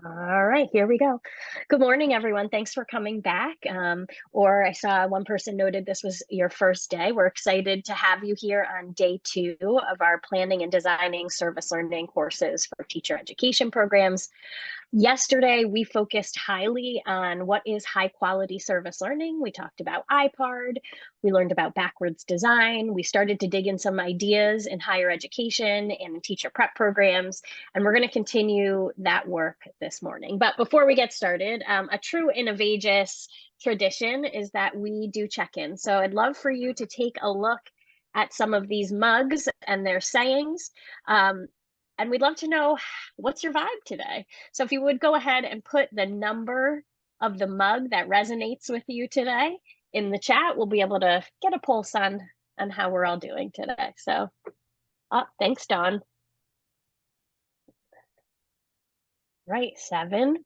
All right, here we go. Good morning, everyone. Thanks for coming back. Or I saw one person noted this was your first day. We're excited to have you here on day 2 of our planning and designing service learning courses for teacher education programs. Yesterday, we focused highly on what is high quality service learning. We talked about IPARD. We learned about backwards design. We started to dig in some ideas in higher education and in teacher prep programs. And we're going to continue that work this morning. But before we get started, a true Innovagus tradition is that we do check-in. So I'd love for you to take a look at some of these mugs and their sayings. And we'd love to know, what's your vibe today? So if you would go ahead and put the number of the mug that resonates with you today in the chat, we'll be able to get a pulse on how we're all doing today. So, thanks, Dawn. Right, 7.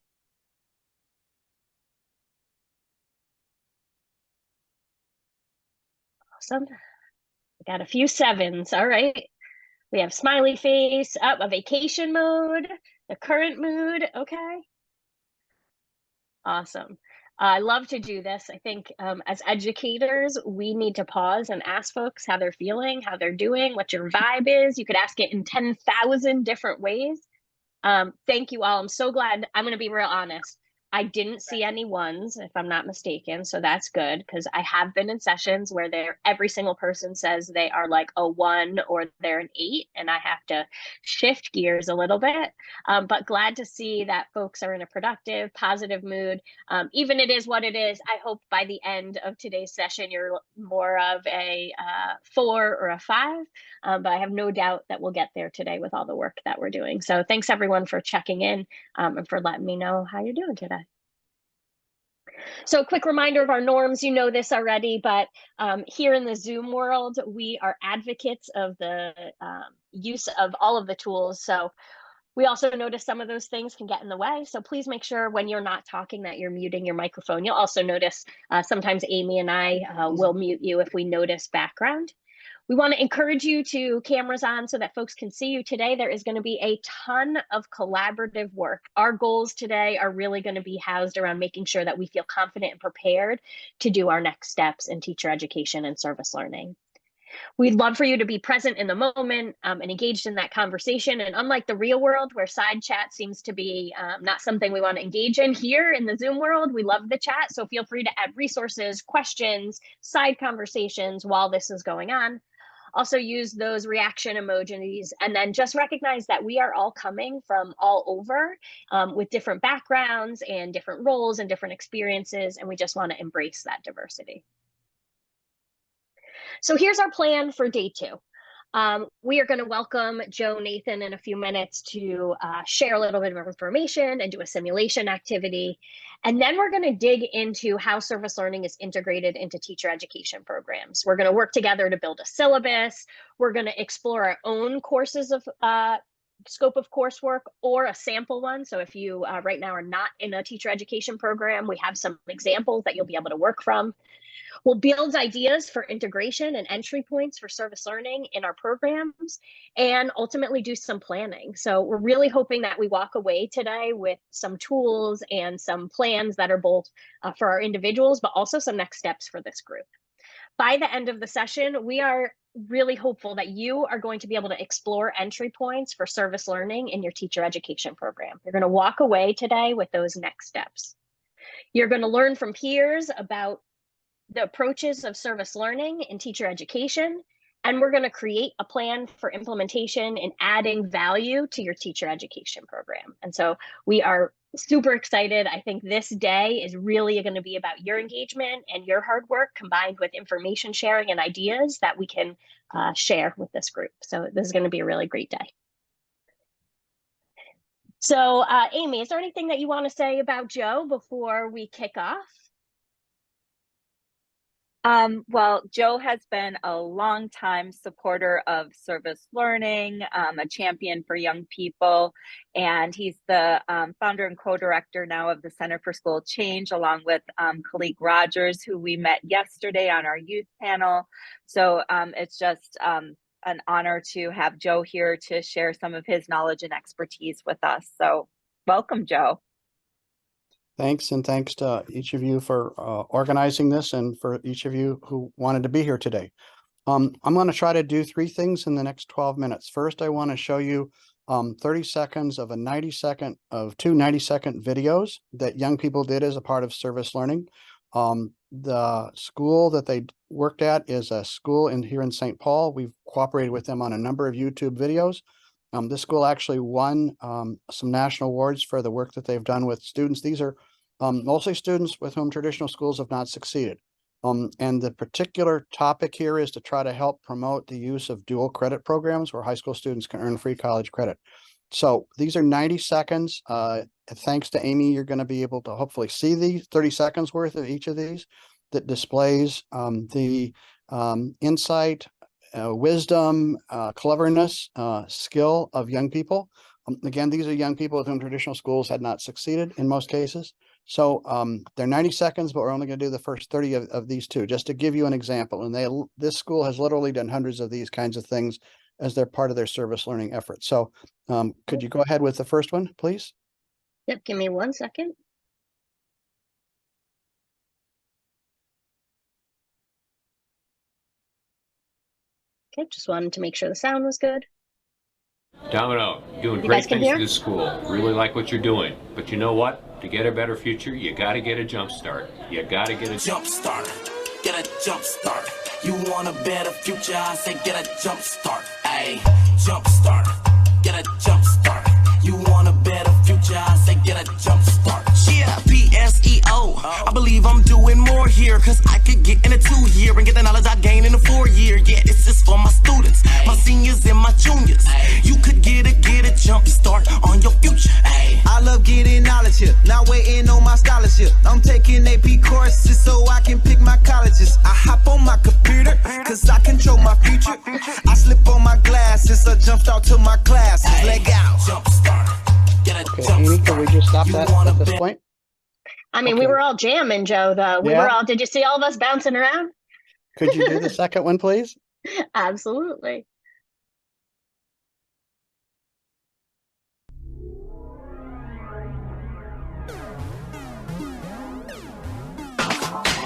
Awesome. We got a few 7s. All right. We have smiley face, up a vacation mode, the current mood. Okay. Awesome. I love to do this. I think as educators, we need to pause and ask folks how they're feeling, how they're doing, what your vibe is. You could ask it in 10,000 different ways. Thank you all. I'm so glad. I'm going to be real honest. I didn't see any ones, if I'm not mistaken. So that's good, because I have been in sessions where every single person says they are like a 1 or they're an 8, and I have to shift gears a little bit. But glad to see that folks are in a productive, positive mood. Even it is what it is. I hope by the end of today's session, you're more of a 4 or a 5. But I have no doubt that we'll get there today with all the work that we're doing. So thanks everyone for checking in and for letting me know how you're doing today. So a quick reminder of our norms, you know this already, but here in the Zoom world, we are advocates of the use of all of the tools. So we also notice some of those things can get in the way. So please make sure when you're not talking that you're muting your microphone. You'll also notice sometimes Amy and I will mute you if we notice background. We want to encourage you to cameras on so that folks can see you today. There is going to be a ton of collaborative work. Our goals today are really going to be housed around making sure that we feel confident and prepared to do our next steps in teacher education and service learning. We'd love for you to be present in the moment and engaged in that conversation. And unlike the real world, where side chat seems to be not something we want to engage in, here in the Zoom world, we love the chat. So feel free to add resources, questions, side conversations while this is going on. Also use those reaction emojis, and then just recognize that we are all coming from all over with different backgrounds and different roles and different experiences, and we just want to embrace that diversity. So here's our plan for day 2. We are going to welcome Joe Nathan in a few minutes to share a little bit of information and do a simulation activity. And then we're going to dig into how service learning is integrated into teacher education programs. We're going to work together to build a syllabus. We're going to explore our own courses of scope of coursework or a sample one. So if you right now are not in a teacher education program, we have some examples that you'll be able to work from. We'll build ideas for integration and entry points for service learning in our programs, and ultimately do some planning. So we're really hoping that we walk away today with some tools and some plans that are both for our individuals, but also some next steps for this group. By the end of the session, we are really hopeful that you are going to be able to explore entry points for service learning in your teacher education program. You're going to walk away today with those next steps. You're going to learn from peers about the approaches of service learning in teacher education, and we're going to create a plan for implementation and adding value to your teacher education program. And so we are super excited. I think this day is really going to be about your engagement and your hard work combined with information sharing and ideas that we can share with this group. So this is going to be a really great day. So Amy, is there anything that you want to say about Joe before we kick off? Well, Joe has been a longtime supporter of service learning, a champion for young people, and he's the founder and co-director now of the Center for School Change, along with Kalik Rogers, who we met yesterday on our youth panel. So it's just an honor to have Joe here to share some of his knowledge and expertise with us. So welcome, Joe. Thanks, and thanks to each of you for organizing this and for each of you who wanted to be here today. I'm going to try to do three things in the next 12 minutes. First, I want to show you 30 seconds of two 90-second videos that young people did as a part of service learning. The school that they worked at is a school here in St. Paul. We've cooperated with them on a number of YouTube videos. This school actually won some national awards for the work that they've done with students. These are mostly students with whom traditional schools have not succeeded. And the particular topic here is to try to help promote the use of dual credit programs where high school students can earn free college credit. So these are 90 seconds. Thanks to Amy, you're going to be able to hopefully see the 30 seconds worth of each of these that displays the insight, wisdom, cleverness, skill of young people. Again, these are young people with whom traditional schools had not succeeded in most cases. So they're 90 seconds, but we're only going to do the first 30 of these two, just to give you an example. And this school has literally done hundreds of these kinds of things as they're part of their service learning effort. So could you go ahead with the first one, please? Yep, give me 1 second. Okay, just wanted to make sure the sound was good. Domino, doing You great guys can things hear? for this school. Really like what you're doing. But you know what? To get a better future, you got to get a jump start. You got to get a jump start. Get a jump start. You want a better future? I say get a jump start. Ay, jump start. Get a jump start. You want a better future? I say get a jump start. Yeah, PSEO. I believe I'm doing more here, cause I could get in a 2-year and get the knowledge I gained in a 4-year. Yeah, this is for my students, my seniors and my juniors. You could get a jump start on your future. Ay. I love getting knowledge here, not waiting on my scholarship. I'm taking AP courses so I can pick my colleges. I hop on my computer, cause I control my future. I slip on my glasses, I jumped out to my classes. Leg out. Jump start. Okay, Amy, can we just stop that at this point? I mean, we were all jamming, Joe, though. We were all, did you see all of us bouncing around? Could you do the second one, please? Absolutely.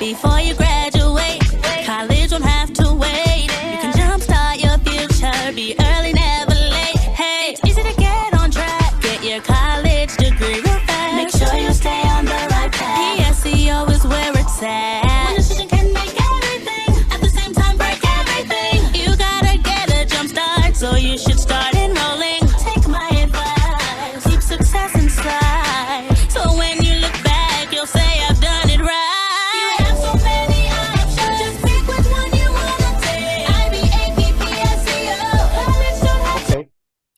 Before you graduate, college won't have to wait. You can jumpstart your future, be early, never late. Hey, it's easy to get on track, get your college degree real fast. Make sure you stay on the right path. PSEO is where it's at. One decision can make everything, at the same time break everything. You gotta get a jumpstart, so you should start enrolling. Take my advice, keep success inside. So when you look back, you'll say I've done it right.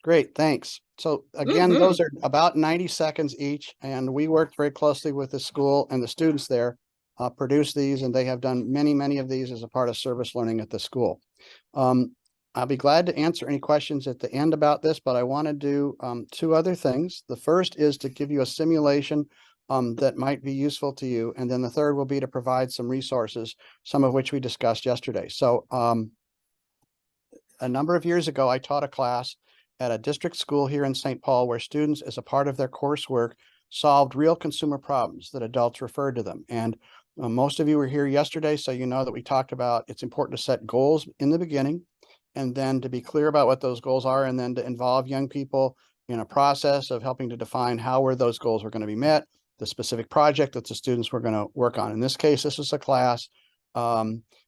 Great, thanks. So again, those are about 90 seconds each, and we worked very closely with the school and the students there, produced these, and they have done many of these as a part of service learning at the school. I'll be glad to answer any questions at the end about this, but I want to do two other things. The first is to give you a simulation that might be useful to you, and then the third will be to provide some resources, some of which we discussed yesterday. So a number of years ago, I taught a class at a district school here in St. Paul where students, as a part of their coursework, solved real consumer problems that adults referred to them. And most of you were here yesterday, so you know that we talked about it's important to set goals in the beginning, and then to be clear about what those goals are, and then to involve young people in a process of helping to define how those goals were going to be met, the specific project that the students were going to work on. In this case, this was a class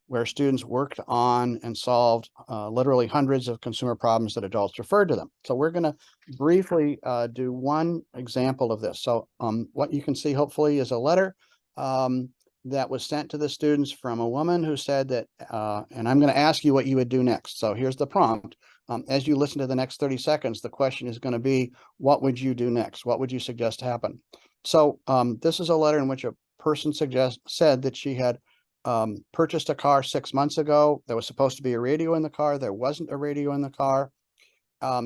where students worked on and solved literally hundreds of consumer problems that adults referred to them. So we're going to briefly do one example of this. So what you can see hopefully is a letter that was sent to the students from a woman who said that, and I'm going to ask you what you would do next. So here's the prompt. As you listen to the next 30 seconds, the question is going to be, what would you do next? What would you suggest happen? So this is a letter in which a person said that she had purchased a car 6 months ago. There was supposed to be a radio in the car. There wasn't a radio in the car.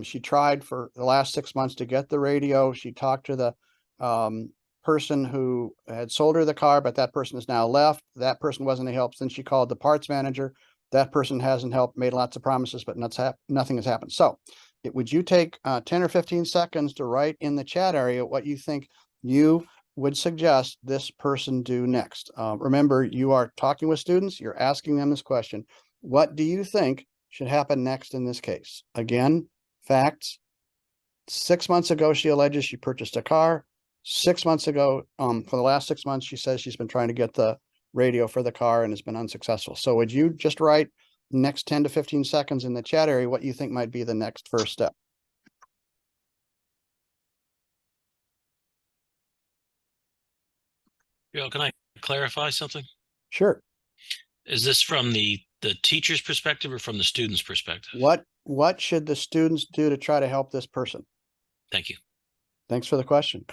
She tried for the last 6 months to get the radio. She talked to the person who had sold her the car, but that person has now left. That person wasn't a help. Then she called the parts manager. That person hasn't helped, made lots of promises, but nothing has happened. So would you take 10 or 15 seconds to write in the chat area what you think you would suggest this person do next? Remember, you are talking with students, you're asking them this question. What do you think should happen next in this case? Again, facts. 6 months ago, she alleges she purchased a car. 6 months ago, for the last 6 months, she says she's been trying to get the radio for the car and has been unsuccessful. So would you just write next 10 to 15 seconds in the chat area what you think might be the next first step? Joe, can I clarify something? Sure. Is this from the teacher's perspective or from the student's perspective? What should the students do to try to help this person? Thank you. Thanks for the question.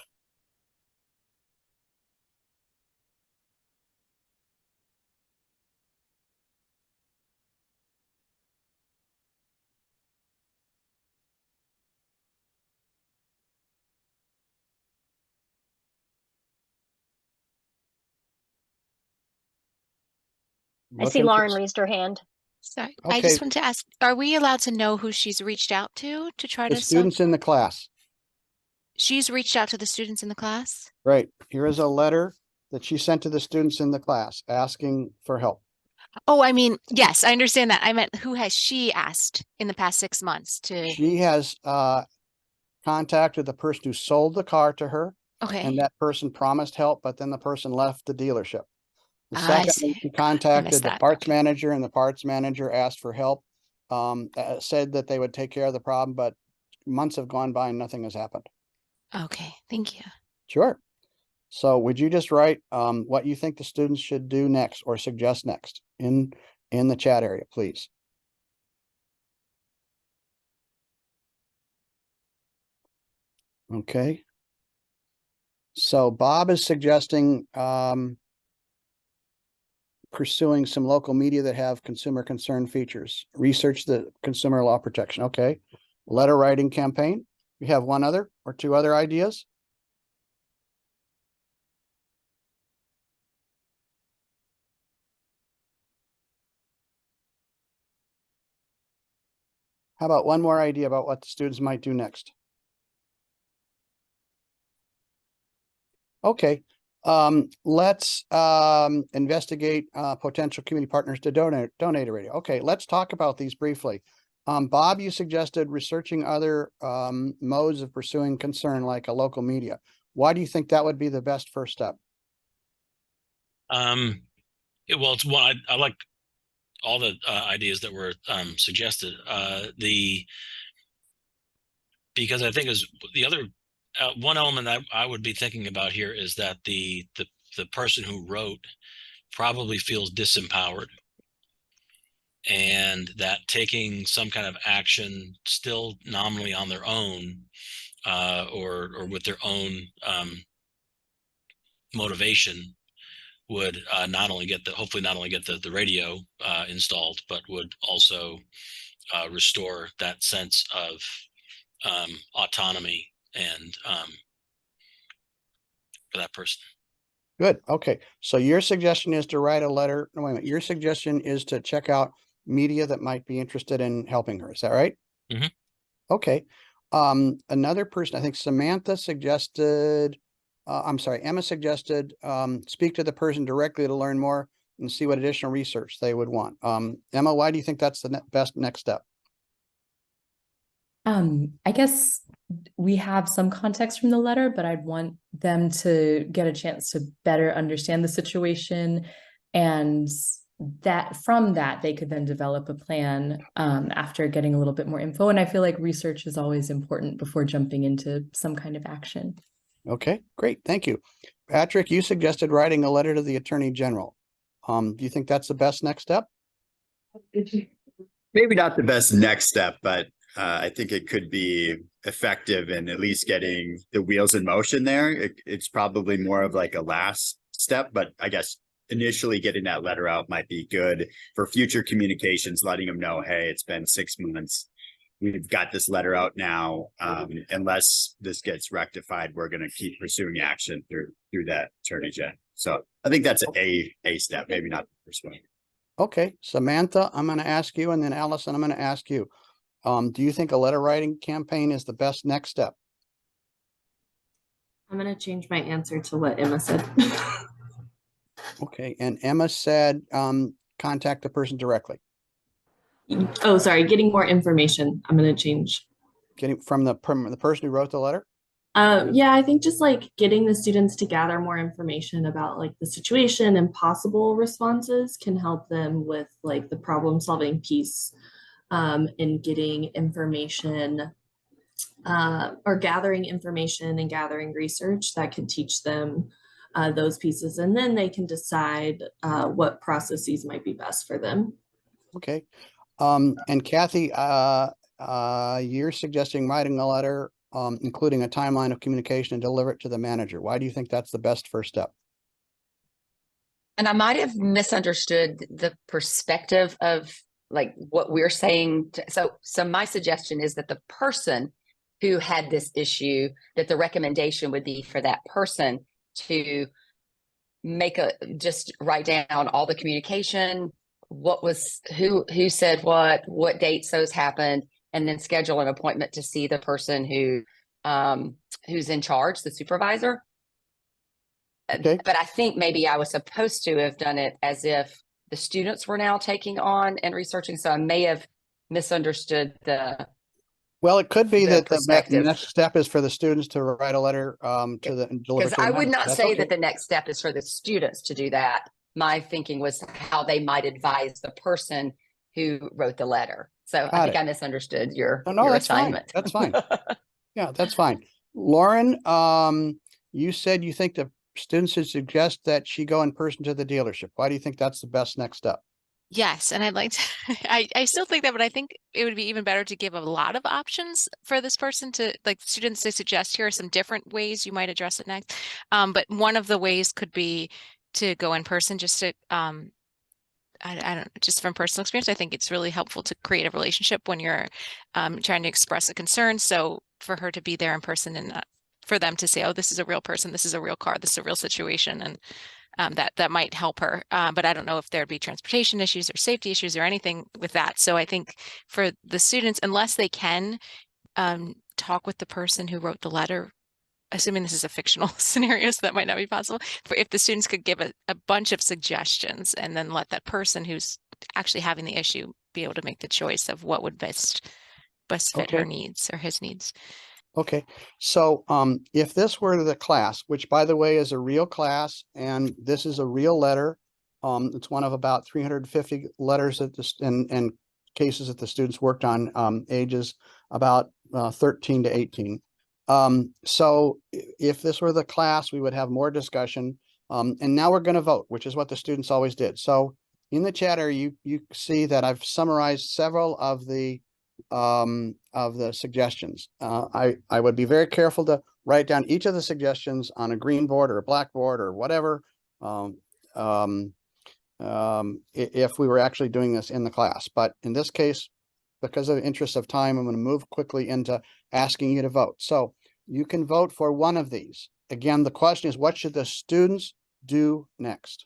I see Looking for Lauren s- raised her hand. Sorry, I just Okay. want to ask, are we allowed to know who she's reached out to try The to students in the class. She's reached out to the students in the class? Right. Here is a letter that she sent to the students in the class asking for help. Oh, I mean, yes, I understand that. I meant who has she asked in the past 6 months to, She has contacted the person who sold the car to her, and okay, that person promised help, but then the person left the dealership. The I second, see. she contacted the that. parts Okay. manager, and the parts manager asked for help. Said that they would take care of the problem, but months have gone by and nothing has happened. Okay, thank you. Sure. So would you just write what you think the students should do next or suggest next in the chat area, please? Okay. So Bob is suggesting pursuing some local media that have consumer concern features. Research the consumer law protection. Okay. Letter writing campaign. You have one other or two other ideas? How about one more idea about what the students might do next? Okay, let's investigate potential community partners to donate a radio. Okay, let's talk about these briefly. Bob, you suggested researching other modes of pursuing concern like a local media. Why do you think that would be the best first step? Well, it's one I like all the ideas that were suggested. Because I think is the other one element I would be thinking about here is that the person who wrote probably feels disempowered, and that taking some kind of action still nominally on their own or with their own motivation would hopefully not only get the radio installed, but would also restore that sense of autonomy and for that person. Good. Okay. So your suggestion is to write a letter. No, wait a minute. Your suggestion is to check out media that might be interested in helping her. Is that right? Mhm. Okay. Another person, I think Samantha suggested, Emma suggested, speak to the person directly to learn more and see what additional research they would want. Emma, why do you think that's the best next step? I guess we have some context from the letter, but I'd want them to get a chance to better understand the situation, and that from that they could then develop a plan after getting a little bit more info. And I feel like research is always important before jumping into some kind of action. Okay, great. Thank you. Patrick, you suggested writing a letter to the Attorney General. Do you think that's the best next step? Maybe not the best next step, but I think it could be effective in at least getting the wheels in motion there. It's probably more of like a last step, but I guess initially getting that letter out might be good for future communications, letting them know, hey, it's been 6 months. We've got this letter out now. Unless this gets rectified, we're going to keep pursuing action through that attorney gen. So I think that's a step, maybe not the first one. Okay, Samantha, I'm going to ask you, and then Allison, I'm going to ask you. Do you think a letter writing campaign is the best next step? I'm going to change my answer to what Emma said. Okay, and Emma said, contact the person directly. Oh, sorry, getting more information. I'm going to change. Getting from the person who wrote the letter? Yeah, I think just like getting the students to gather more information about like the situation and possible responses can help them with like the problem solving piece, and getting information or gathering information and gathering research that could teach them those pieces, and then they can decide what processes might be best for them. Okay. And Kathy, you're suggesting writing a letter, including a timeline of communication and deliver it to the manager. Why do you think that's the best first step? And I might have misunderstood the perspective of like what we're saying. So my suggestion is that the person who had this issue, that the recommendation would be for that person to just write down all the communication, what was, who said what dates those happened, and then schedule an appointment to see the person who's in charge, the supervisor. Okay. But I think maybe I was supposed to have done it as if the students were now taking on and researching. So I may have misunderstood the. Well, it could be that the perspective. next step is for the students to write a letter and deliver Because to the I would manager. not That's say okay. that the next step is for the students to do that. My thinking was how they might advise the person who wrote the letter. So I think I misunderstood your that's assignment. Fine. That's fine. Yeah, that's fine. Lauren, you said you think the students should suggest that she go in person to the dealership. Why do you think that's the best next step? Yes, and I'd like to, I still think that, but I think it would be even better to give a lot of options for this person to, like, students to suggest, here are some different ways you might address it next. But one of the ways could be to go in person, just to, I don't, just from personal experience, I think it's really helpful to create a relationship when you're trying to express a concern. So for her to be there in person and for them to say, oh, this is a real person, this is a real car, this is a real situation, and that might help her. But I don't know if there'd be transportation issues or safety issues or anything with that. So I think for the students, unless they can talk with the person who wrote the letter, assuming this is a fictional scenario, so that might not be possible, if the students could give a bunch of suggestions and then let that person who's actually having the issue be able to make the choice of what would best fit her needs or his needs. Okay, so if this were the class, which by the way is a real class, and this is a real letter, it's one of about 350 letters that and cases that the students worked on, ages about 13 to 18. So if this were the class, we would have more discussion. And now we're going to vote, which is what the students always did. So in the chatter, you see that I've summarized several of the suggestions. I would be very careful to write down each of the suggestions on a green board or a black board or whatever. If we were actually doing this in the class, but in this case, because of the interest of time, I'm going to move quickly into asking you to vote. So you can vote for one of these. Again, the question is, what should the students do next?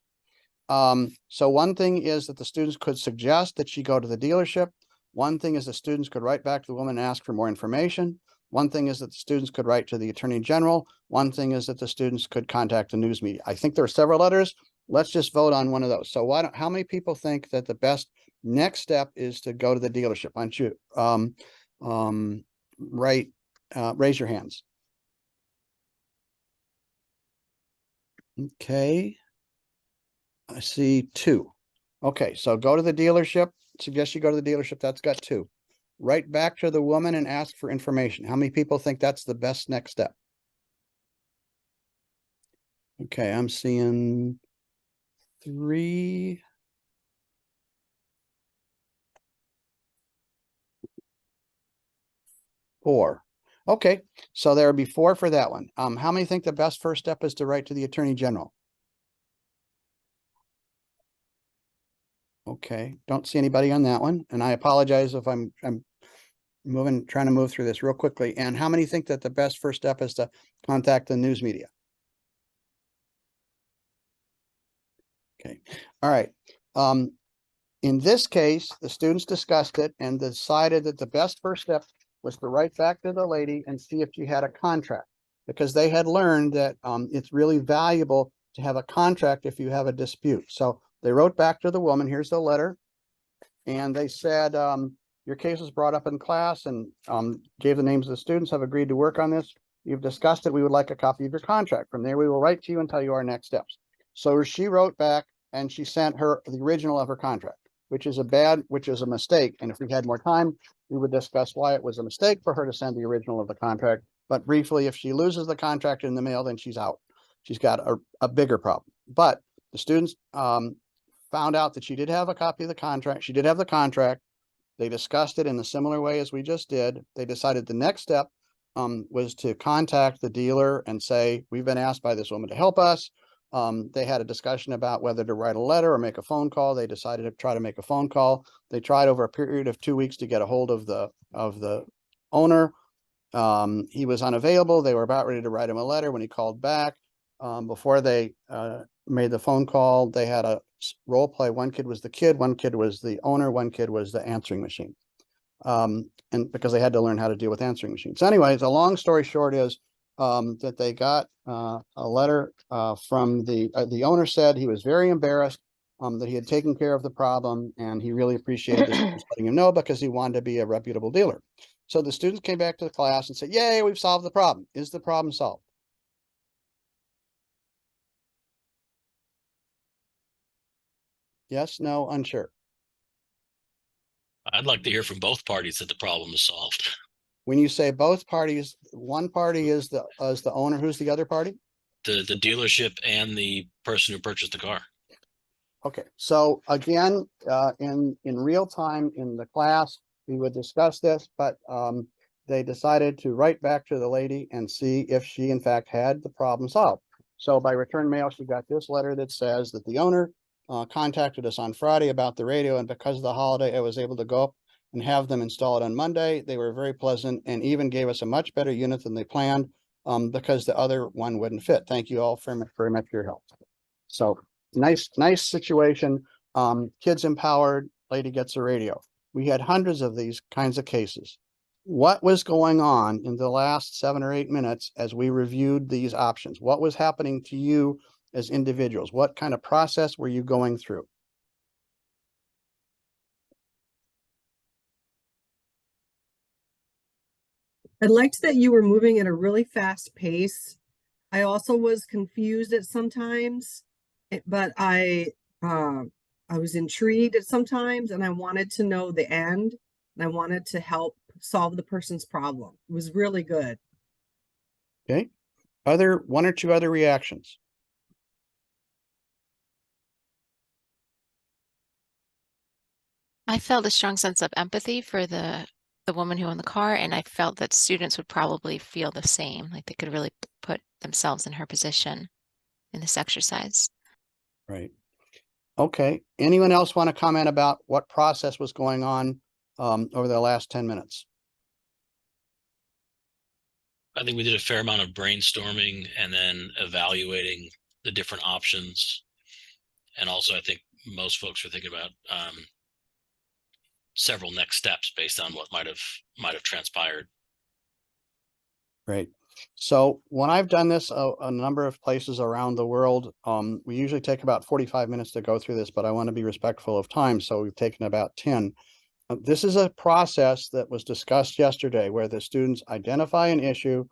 So one thing is that the students could suggest that she go to the dealership. One thing is the students could write back to the woman and ask for more information. One thing is that the students could write to the Attorney General. One thing is that the students could contact the news media. I think there are several others. Let's just vote on one of those. So how many people think that the best next step is to go to the dealership? Why don't you raise your hands. Okay. I see 2. Okay, so go to the dealership. Suggest you go to the dealership. That's got 2. Write back to the woman and ask for information. How many people think that's the best next step? Okay, I'm seeing 3. Four. Okay, so there would be 4 for that one. How many think the best first step is to write to the Attorney General? Okay, don't see anybody on that one, and I apologize if I'm trying to move through this real quickly. And how many think that the best first step is to contact the news media? Okay, all right. In this case, the students discussed it and decided that the best first step was to write back to the lady and see if she had a contract. because they had learned that it's really valuable to have a contract if you have a dispute. So they wrote back to the woman, here's the letter. And they said, your case was brought up in class and gave the names of the students, have agreed to work on this. You've discussed it. We would like a copy of your contract. From there, we will write to you and tell you our next steps. So she wrote back and she sent her the original of her contract, which is a mistake. And if we had more time, we would discuss why it was a mistake for her to send the original of the contract. But briefly, if she loses the contract in the mail, then she's out. She's got a bigger problem. But the students found out that she did have a copy of the contract. She did have the contract. They discussed it in a similar way as we just did. They decided the next step was to contact the dealer and say, we've been asked by this woman to help us. They had a discussion about whether to write a letter or make a phone call. They decided to try to make a phone call. They tried over a period of 2 weeks to get a hold of the owner. He was unavailable. They were about ready to write him a letter when he called back. Before they made the phone call, they had a role play. One kid was the kid, one kid was the owner, one kid was the answering machine. And because they had to learn how to deal with answering machines. So anyways, a long story short is that they got a letter from the owner. Said he was very embarrassed that he had taken care of the problem, and he really appreciated the students letting him know because he wanted to be a reputable dealer. So the students came back to the class and said, yay, we've solved the problem. Is the problem solved? Yes, no, unsure. I'd like to hear from both parties that the problem is solved. When you say both parties, one party is the owner. Who's the other party? The dealership and the person who purchased the car. Okay, so again, in real time in the class, we would discuss this, but they decided to write back to the lady and see if she in fact had the problem solved. So by return mail, she got this letter that says that the owner contacted us on Friday about the radio, and because of the holiday, I was able to go up and have them install it on Monday. They were very pleasant and even gave us a much better unit than they planned because the other one wouldn't fit. Thank you all very much for your help. So nice situation. Kids empowered, lady gets a radio. We had hundreds of these kinds of cases. What was going on in the last 7 or 8 minutes as we reviewed these options? What was happening to you as individuals? What kind of process were you going through? I liked that you were moving at a really fast pace. I also was confused at sometimes, but I was intrigued at sometimes, and I wanted to know the end, and I wanted to help solve the person's problem. It was really good. Okay. One or two other reactions? I felt a strong sense of empathy for the woman who owned the car, and I felt that students would probably feel the same, like they could really put themselves in her position in this exercise. Right. Okay. Anyone else want to comment about what process was going on over the last 10 minutes? I think we did a fair amount of brainstorming and then evaluating the different options. And also, I think most folks were thinking about several next steps based on what might have transpired. Great. So when I've done this a number of places around the world, we usually take about 45 minutes to go through this, but I want to be respectful of time. So we've taken about 10. This is a process that was discussed yesterday where the students identify an issue,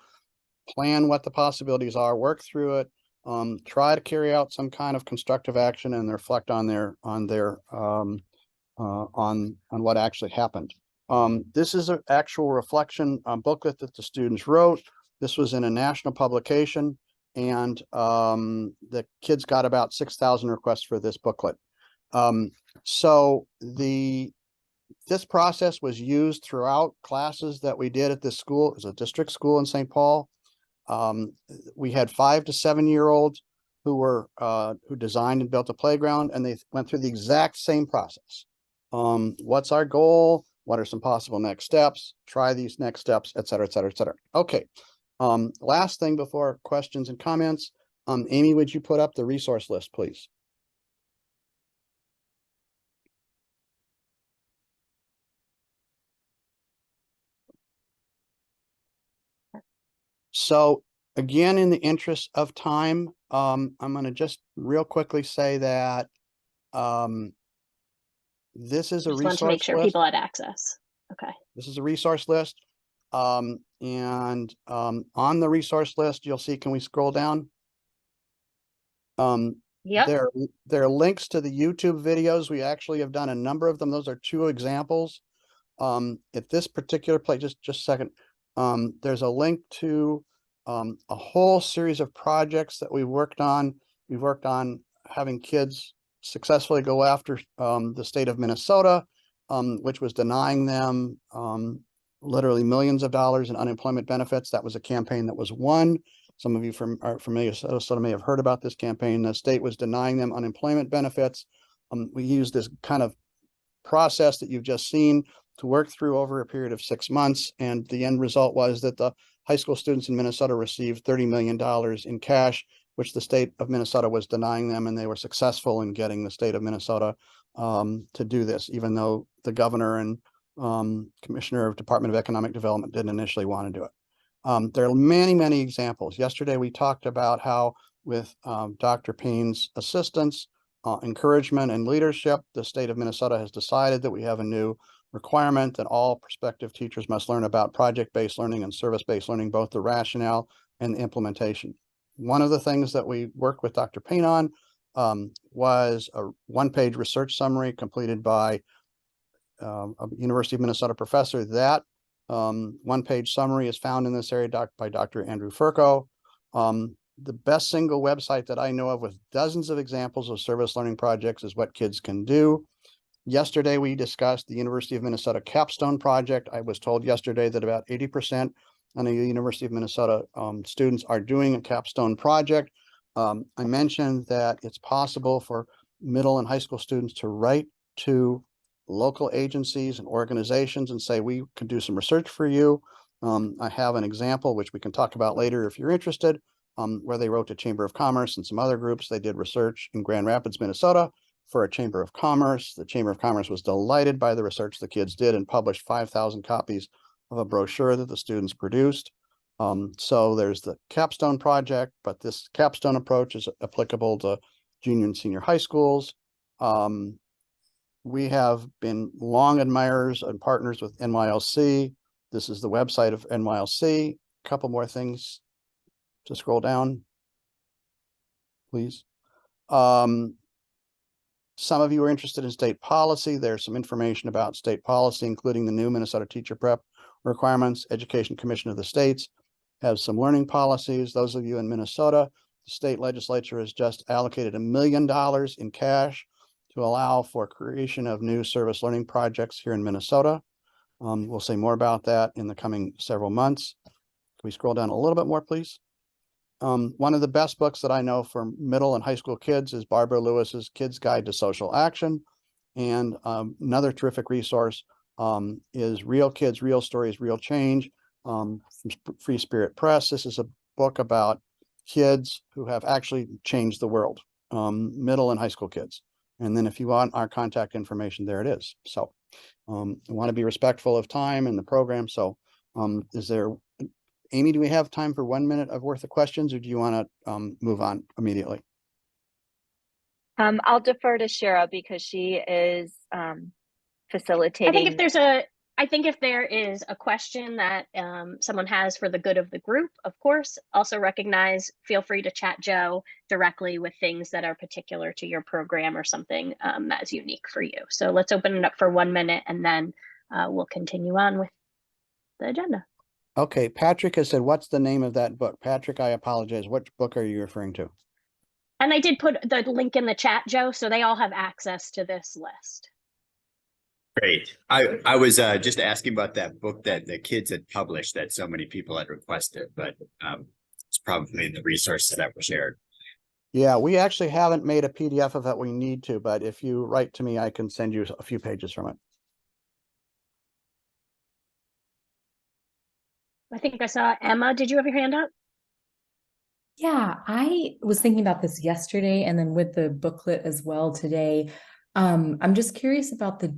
plan what the possibilities are, work through it, try to carry out some kind of constructive action, and reflect on what actually happened. This is an actual reflection booklet that the students wrote. This was in a national publication, and the kids got about 6,000 requests for this booklet. So this process was used throughout classes that we did at this school. It's a district school in St. Paul. We had 5 to 7-year-olds who designed and built a playground, and they went through the exact same process. What's our goal? What are some possible next steps? Try these next steps, et cetera, et cetera, et cetera. Okay. Last thing before questions and comments, Amy, would you put up the resource list, please? So again, in the interest of time, I'm going to just real quickly say that this is a Just want to make resource sure list. people had access. Okay. This is a resource list. On the resource list, you'll see, can we scroll down? Yep. There are links to the YouTube videos. We actually have done a number of them. Those are 2 examples. At this particular place, just a second, there's a link to a whole series of projects that we've worked on. We've worked on having kids successfully go after the state of Minnesota, which was denying them literally millions of dollars in unemployment benefits. That was a campaign that was won. Some of you are familiar, so may have heard about this campaign. The state was denying them unemployment benefits. We used this kind of process that you've just seen to work through over a period of 6 months. And the end result was that the high school students in Minnesota received $30 million in cash, which the state of Minnesota was denying them. And they were successful in getting the state of Minnesota to do this, even though the governor and commissioner of Department of Economic Development didn't initially want to do it. There are many, many examples. Yesterday, we talked about how with Dr. Payne's assistance, encouragement, and leadership, the state of Minnesota has decided that we have a new requirement that all prospective teachers must learn about project-based learning and service-based learning, both the rationale and the implementation. One of the things that we worked with Dr. Payne on was a 1-page research summary completed by a University of Minnesota professor. That 1-page summary is found in this area by Dr. Andrew Furco. The best single website that I know of with dozens of examples of service learning projects is What Kids Can Do. Yesterday, we discussed the University of Minnesota Capstone Project. I was told yesterday that about 80% of the University of Minnesota students are doing a capstone project. I mentioned that it's possible for middle and high school students to write to local agencies and organizations and say, we can do some research for you. I have an example, which we can talk about later if you're interested, where they wrote to Chamber of Commerce and some other groups. They did research in Grand Rapids, Minnesota for a Chamber of Commerce. The Chamber of Commerce was delighted by the research the kids did and published 5,000 copies of a brochure that the students produced. So there's the capstone project, but this capstone approach is applicable to junior and senior high schools. We have been long admirers and partners with NYLC. This is the website of NYLC. A couple more things to scroll down, please. Some of you are interested in state policy. There's some information about state policy, including the new Minnesota teacher prep requirements. Education Commission of the States has some learning policies. Those of you in Minnesota, the state legislature has just allocated $1 million in cash to allow for creation of new service learning projects here in Minnesota. We'll say more about that in the coming several months. Can we scroll down a little bit more, please? One of the best books that I know for middle and high school kids is Barbara Lewis's Kids Guide to Social Action. And another terrific resource is Real Kids, Real Stories, Real Change from Free Spirit Press. This is a book about kids who have actually changed the world, middle and high school kids. And then if you want our contact information, there it is. So I want to be respectful of time and the program. So is there, Amy, do we have time for 1 minute of worth of questions, or do you want to move on immediately? I'll defer to Shara because she is facilitating. I think if there is a question that someone has for the good of the group, of course, also recognize, feel free to chat Joe directly with things that are particular to your program or something that is unique for you. So let's open it up for 1 minute and then we'll continue on with the agenda. Okay, Patrick has said, what's the name of that book? Patrick, I apologize. Which book are you referring to? And I did put the link in the chat, Joe, so they all have access to this list. Great. I was just asking about that book that the kids had published that so many people had requested, but it's probably in the resources that were shared. Yeah, we actually haven't made a PDF of it. We need to, but if you write to me, I can send you a few pages from it. I think I saw Emma. Did you have your hand up? Yeah, I was thinking about this yesterday and then with the booklet as well today. I'm just curious about the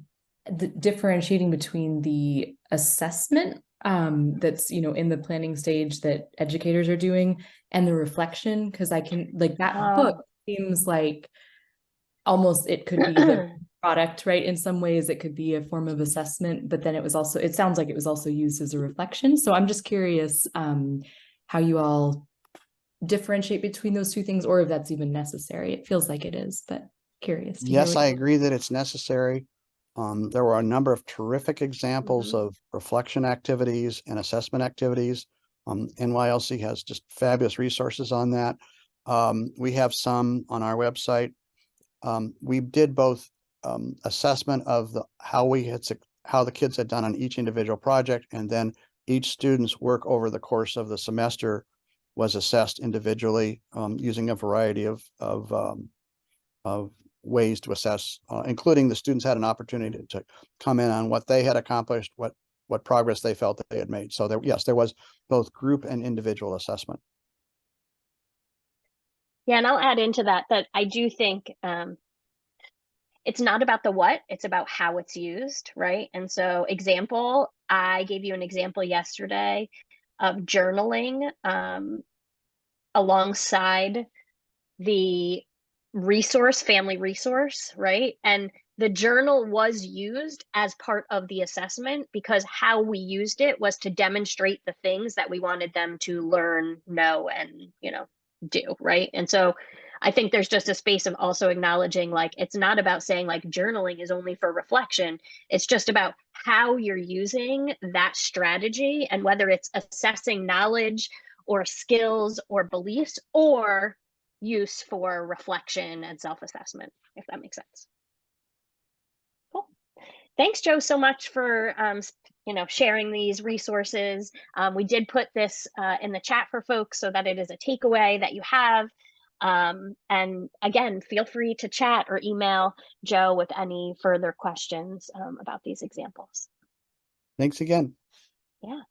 differentiating between the assessment that's, you know, in the planning stage that educators are doing, and the reflection, because I can, like, that book seems like almost it could be the product, right? In some ways it could be a form of assessment, but then it sounds like it was also used as a reflection. So I'm just curious how you all differentiate between those two things, or if that's even necessary. It feels like it is, but curious to hear Yes, what I you- agree that it's necessary. There were a number of terrific examples of reflection activities and assessment activities. NYLC has just fabulous resources on that. We have some on our website. We did both assessment of how the kids had done on each individual project, and then each student's work over the course of the semester was assessed individually using a variety of ways to assess, including the students had an opportunity to come in on what they had accomplished, what progress they felt that they had made. So there was both group and individual assessment. Yeah, and I'll add into that I do think it's not about the what, it's about how it's used, right? And so example, I gave you an example yesterday of journaling alongside the family resource, right? And the journal was used as part of the assessment because how we used it was to demonstrate the things that we wanted them to learn, know, and, you know, do, right? And so I think there's just a space of also acknowledging, like, it's not about saying like journaling is only for reflection. It's just about how you're using that strategy, and whether it's assessing knowledge or skills or beliefs, or use for reflection and self-assessment, if that makes sense. Cool. Thanks, Joe, so much for sharing these resources. We did put this in the chat for folks so that it is a takeaway that you have. And again, feel free to chat or email Joe with any further questions about these examples. Thanks again. Yeah.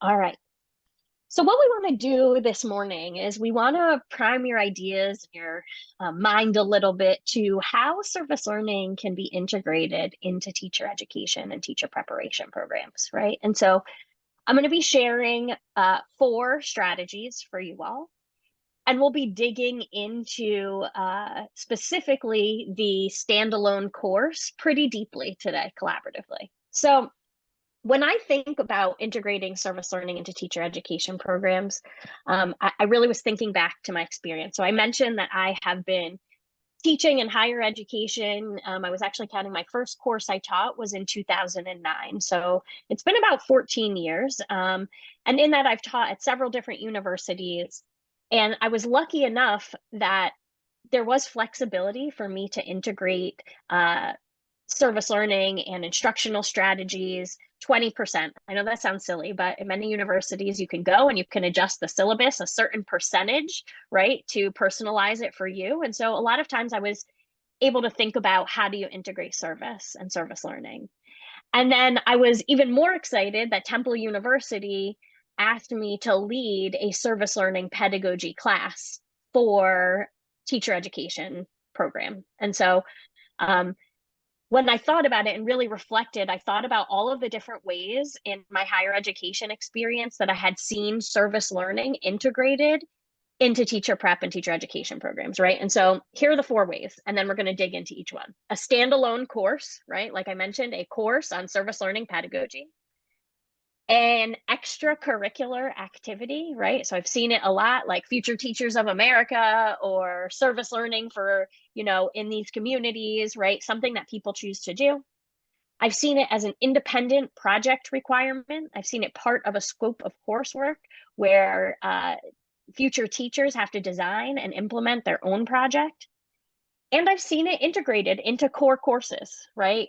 All right. So what we want to do this morning is we want to prime your ideas, your mind a little bit to how service learning can be integrated into teacher education and teacher preparation programs, right? And so I'm going to be sharing 4 strategies for you all, and we'll be digging into specifically the standalone course pretty deeply today, collaboratively. So when I think about integrating service learning into teacher education programs, I really was thinking back to my experience. So I mentioned that I have been teaching in higher education. I was actually counting my first course I taught was in 2009. So it's been about 14 years. And in that, I've taught at several different universities. And I was lucky enough that there was flexibility for me to integrate service learning and instructional strategies 20%. I know that sounds silly, but in many universities you can go and you can adjust the syllabus a certain percentage, right, to personalize it for you. And so a lot of times I was able to think about how do you integrate service and service learning. And then I was even more excited that Temple University asked me to lead a service learning pedagogy class for teacher education program. And so when I thought about it and really reflected, I thought about all of the different ways in my higher education experience that I had seen service learning integrated into teacher prep and teacher education programs, right? And so here are the 4 ways, and then we're going to dig into each one. A standalone course, right? Like I mentioned, a course on service learning pedagogy. An extracurricular activity, right? So I've seen it a lot, like Future Teachers of America or service learning for, in these communities, right? Something that people choose to do. I've seen it as an independent project requirement. I've seen it part of a scope of coursework where future teachers have to design and implement their own project. And I've seen it integrated into core courses, right?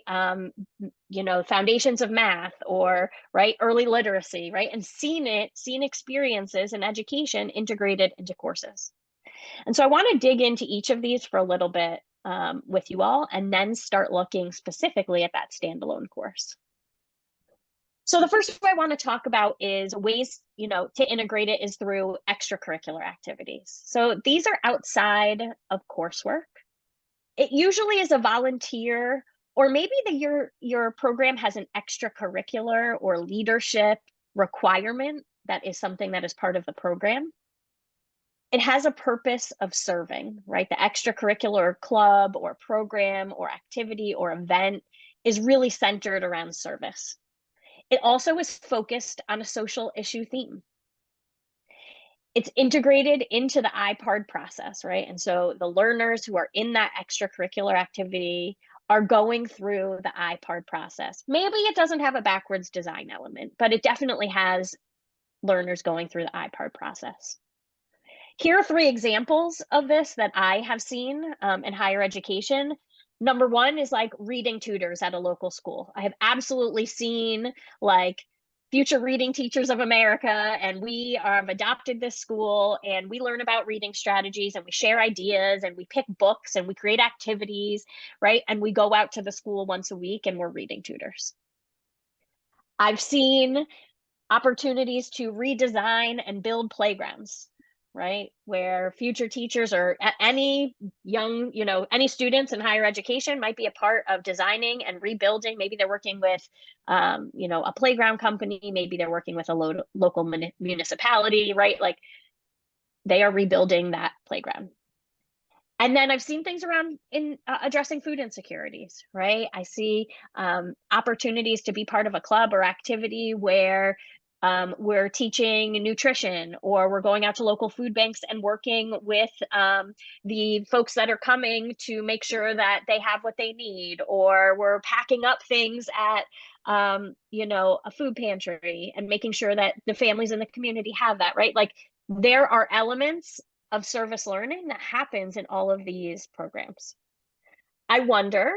Foundations of math or, right, early literacy, right? And seen experiences in education integrated into courses. And so I want to dig into each of these for a little bit with you all, and then start looking specifically at that standalone course. So the first way I want to talk about is ways, to integrate it is through extracurricular activities. So these are outside of coursework. It usually is a volunteer Or maybe that your program has an extracurricular or leadership requirement that is something that is part of the program. It has a purpose of serving, right? The extracurricular club or program or activity or event is really centered around service. It also is focused on a social issue theme. It's integrated into the IPARD process, right? And so the learners who are in that extracurricular activity are going through the IPARD process. Maybe it doesn't have a backwards design element, but it definitely has learners going through the IPARD process. Here are 3 examples of this that I have seen in higher education. Number 1 is like reading tutors at a local school. I have absolutely seen like Future Reading Teachers of America, and we have adopted this school, and we learn about reading strategies, and we share ideas, and we pick books, and we create activities, right? And we go out to the school once a week, and we're reading tutors. I've seen opportunities to redesign and build playgrounds, right? Where future teachers or any young, any students in higher education might be a part of designing and rebuilding. Maybe they're working with, a playground company. Maybe they're working with a local municipality, right? Like they are rebuilding that playground. And then I've seen things around in addressing food insecurities, right? I see opportunities to be part of a club or activity where we're teaching nutrition, or we're going out to local food banks and working with the folks that are coming to make sure that they have what they need, or we're packing up things at a food pantry and making sure that the families in the community have that, right? Like there are elements of service learning that happens in all of these programs. I wonder,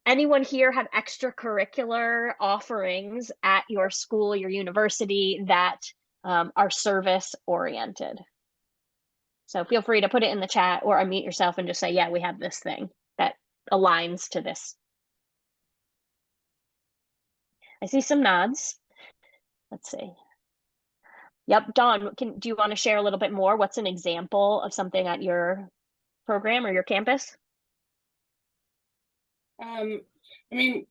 anyone here have extracurricular offerings at your school, your university that are service oriented? So feel free to put it in the chat or unmute yourself and just say, yeah, we have this thing that aligns to this. I see some nods. Let's see. Yep, Dawn, do you want to share a little bit more? What's an example of something at your program or your campus? I mean,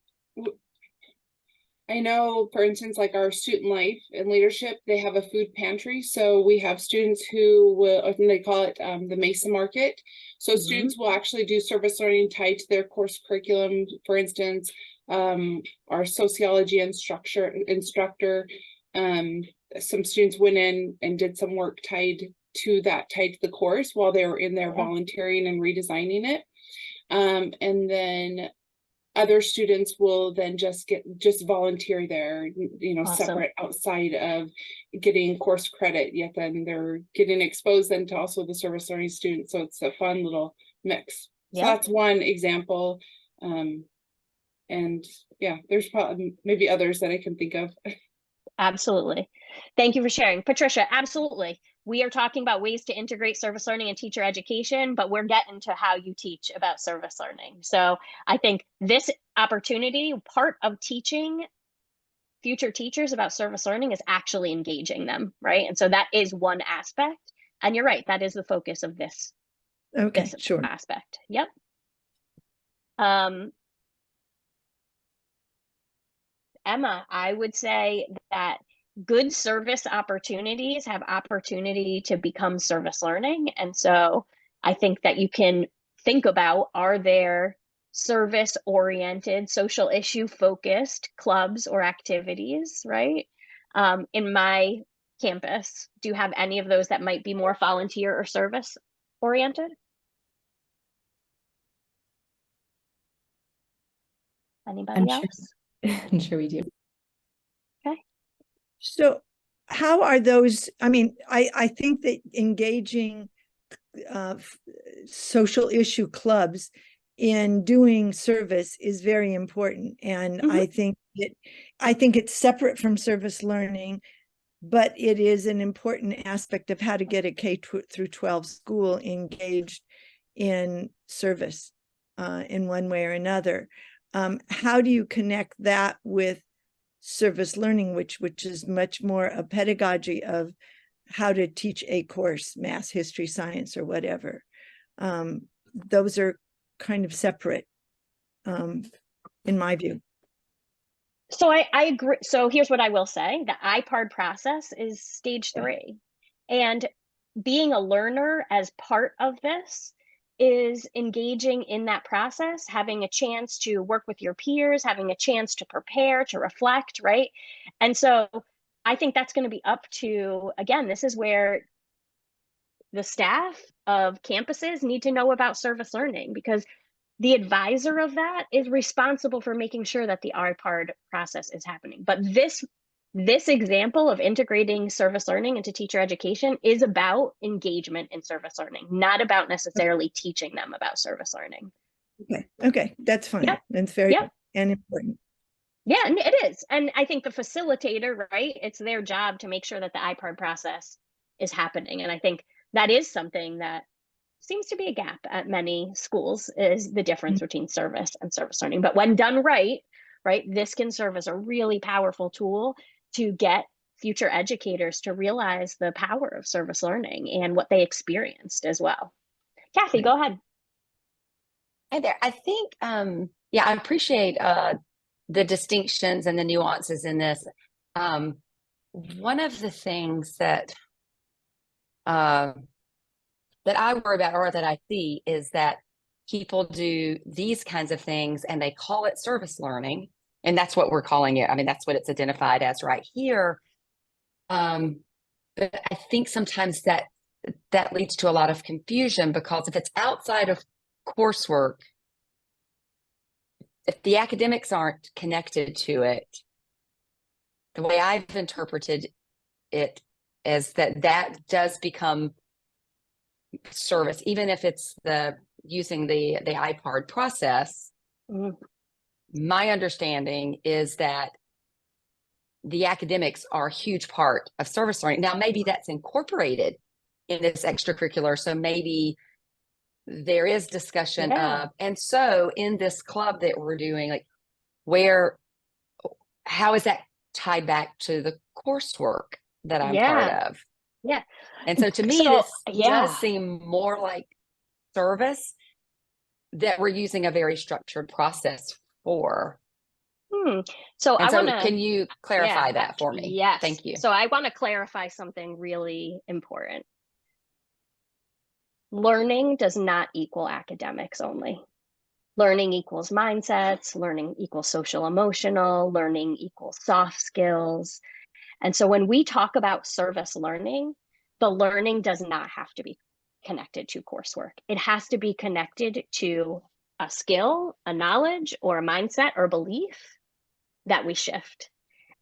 I know, for instance, like our student life and leadership, they have a food pantry. So we have students who will, I think they call it the Mesa Market. So students will actually do service learning tied to their course curriculum. For instance, our sociology instructor, some students went in and did some work tied to the course while they were in there volunteering and redesigning it. And then other students will then just volunteer there, awesome. Separate outside of getting course credit, yet then they're getting exposed then to also the service learning students. So it's a fun little mix. So that's one example. And yeah, there's probably maybe others that I can think of. Absolutely. Thank you for sharing. Patricia, absolutely. We are talking about ways to integrate service learning and teacher education, but we're getting to how you teach about service learning. So I think this opportunity, part of teaching future teachers about service learning is actually engaging them, right? And so that is one aspect. And you're right, that is the focus of this, sure. Aspect. Yep. Emma, I would say that good service opportunities have opportunity to become service learning. And so I think that you can think about, are there service oriented, social issue focused clubs or activities, right? In my campus, do you have any of those that might be more volunteer or service oriented? Anybody else? I'm sure we do. Okay. So how are those, I mean, I think that engaging social issue clubs in doing service is very important. And I think it's separate from service learning, but it is an important aspect of how to get a K through 12 school engaged in service in one way or another. How do you connect that with service learning, which is much more a pedagogy of how to teach a course, math, history, science, or whatever? Those are kind of separate. in my view. So I agree. So here's what I will say. The IPARD process is stage 3. And being a learner as part of this is engaging in that process, having a chance to work with your peers, having a chance to prepare, to reflect, right? And so I think that's going to be up to, again, this is where the staff of campuses need to know about service learning, because the advisor of that is responsible for making sure that the IPARD process is happening. But this example of integrating service learning into teacher education is about engagement in service learning, not about necessarily teaching them about service learning. Okay, that's fine. Yep. That's very Yep. and important. Yeah, and it is. And I think the facilitator, right, it's their job to make sure that the IPARD process is happening. And I think that is something that seems to be a gap at many schools, is the difference between service and service learning. But when done right, this can serve as a really powerful tool to get future educators to realize the power of service learning and what they experienced as well. Kathy, go ahead. Hey there. I think, yeah, I appreciate the distinctions and the nuances in this. One of the things that that I worry about, or that I see, is that people do these kinds of things and they call it service learning, and that's what we're calling it. I mean, that's what it's identified as right here. But I think sometimes that leads to a lot of confusion, because if it's outside of coursework, if the academics aren't connected to it, the way I've interpreted it is that does become service, even if it's using the IPARD process. My understanding is that the academics are a huge part of service learning. Now, maybe that's incorporated in this extracurricular, so maybe there is discussion of, and so in this club that we're doing, like, how is that tied back to the coursework that I'm part of? Yeah. And so to me, this does seem more like service that we're using a very structured process for. So can you clarify that for me? Yes. Thank you. So I want to clarify something really important. Learning does not equal academics only. Learning equals mindsets, learning equals social emotional, learning equals soft skills. And so when we talk about service learning, the learning does not have to be connected to coursework. It has to be connected to a skill, a knowledge, or a mindset or belief that we shift.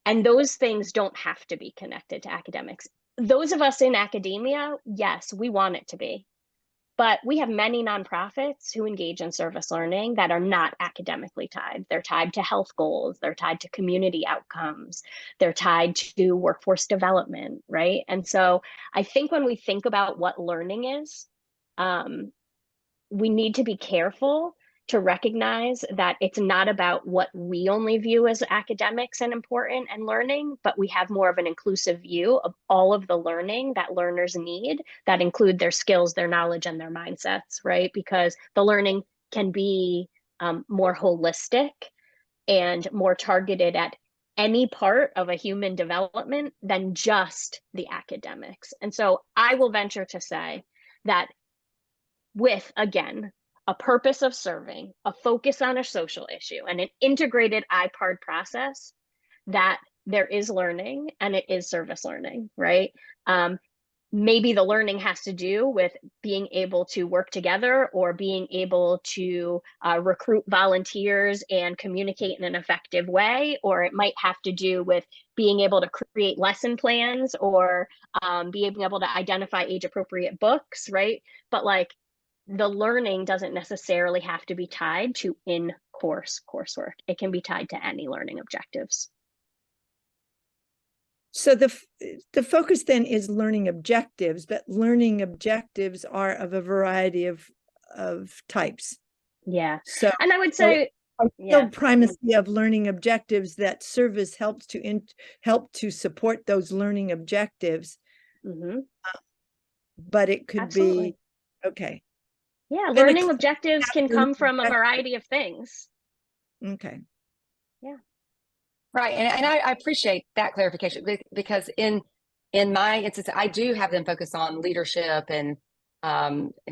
And those things don't have to be connected to academics. Those of us in academia, yes, we want it to be. But we have many nonprofits who engage in service learning that are not academically tied. They're tied to health goals. They're tied to community outcomes. They're tied to workforce development, right? And so I think when we think about what learning is, we need to be careful to recognize that it's not about what we only view as academics and important and learning, but we have more of an inclusive view of all of the learning that learners need that include their skills, their knowledge, and their mindsets, right? Because the learning can be more holistic and more targeted at any part of a human development than just the academics. And so I will venture to say that with, again, a purpose of serving, a focus on a social issue, and an integrated IPARD process, that there is learning and it is service learning, right? Maybe the learning has to do with being able to work together or being able to recruit volunteers and communicate in an effective way, or it might have to do with being able to create lesson plans or being able to identify age-appropriate books, right? But like, the learning doesn't necessarily have to be tied to coursework. It can be tied to any learning objectives. So the focus then is learning objectives, but learning objectives are of a variety of types. Yeah. So, and I would say, the primacy of learning objectives, that service helps to help to support those learning objectives. But it could be, okay. Yeah, learning objectives can come from a variety of things. Okay. Yeah. Right. And I appreciate that clarification because in my instance, I do have them focus on leadership and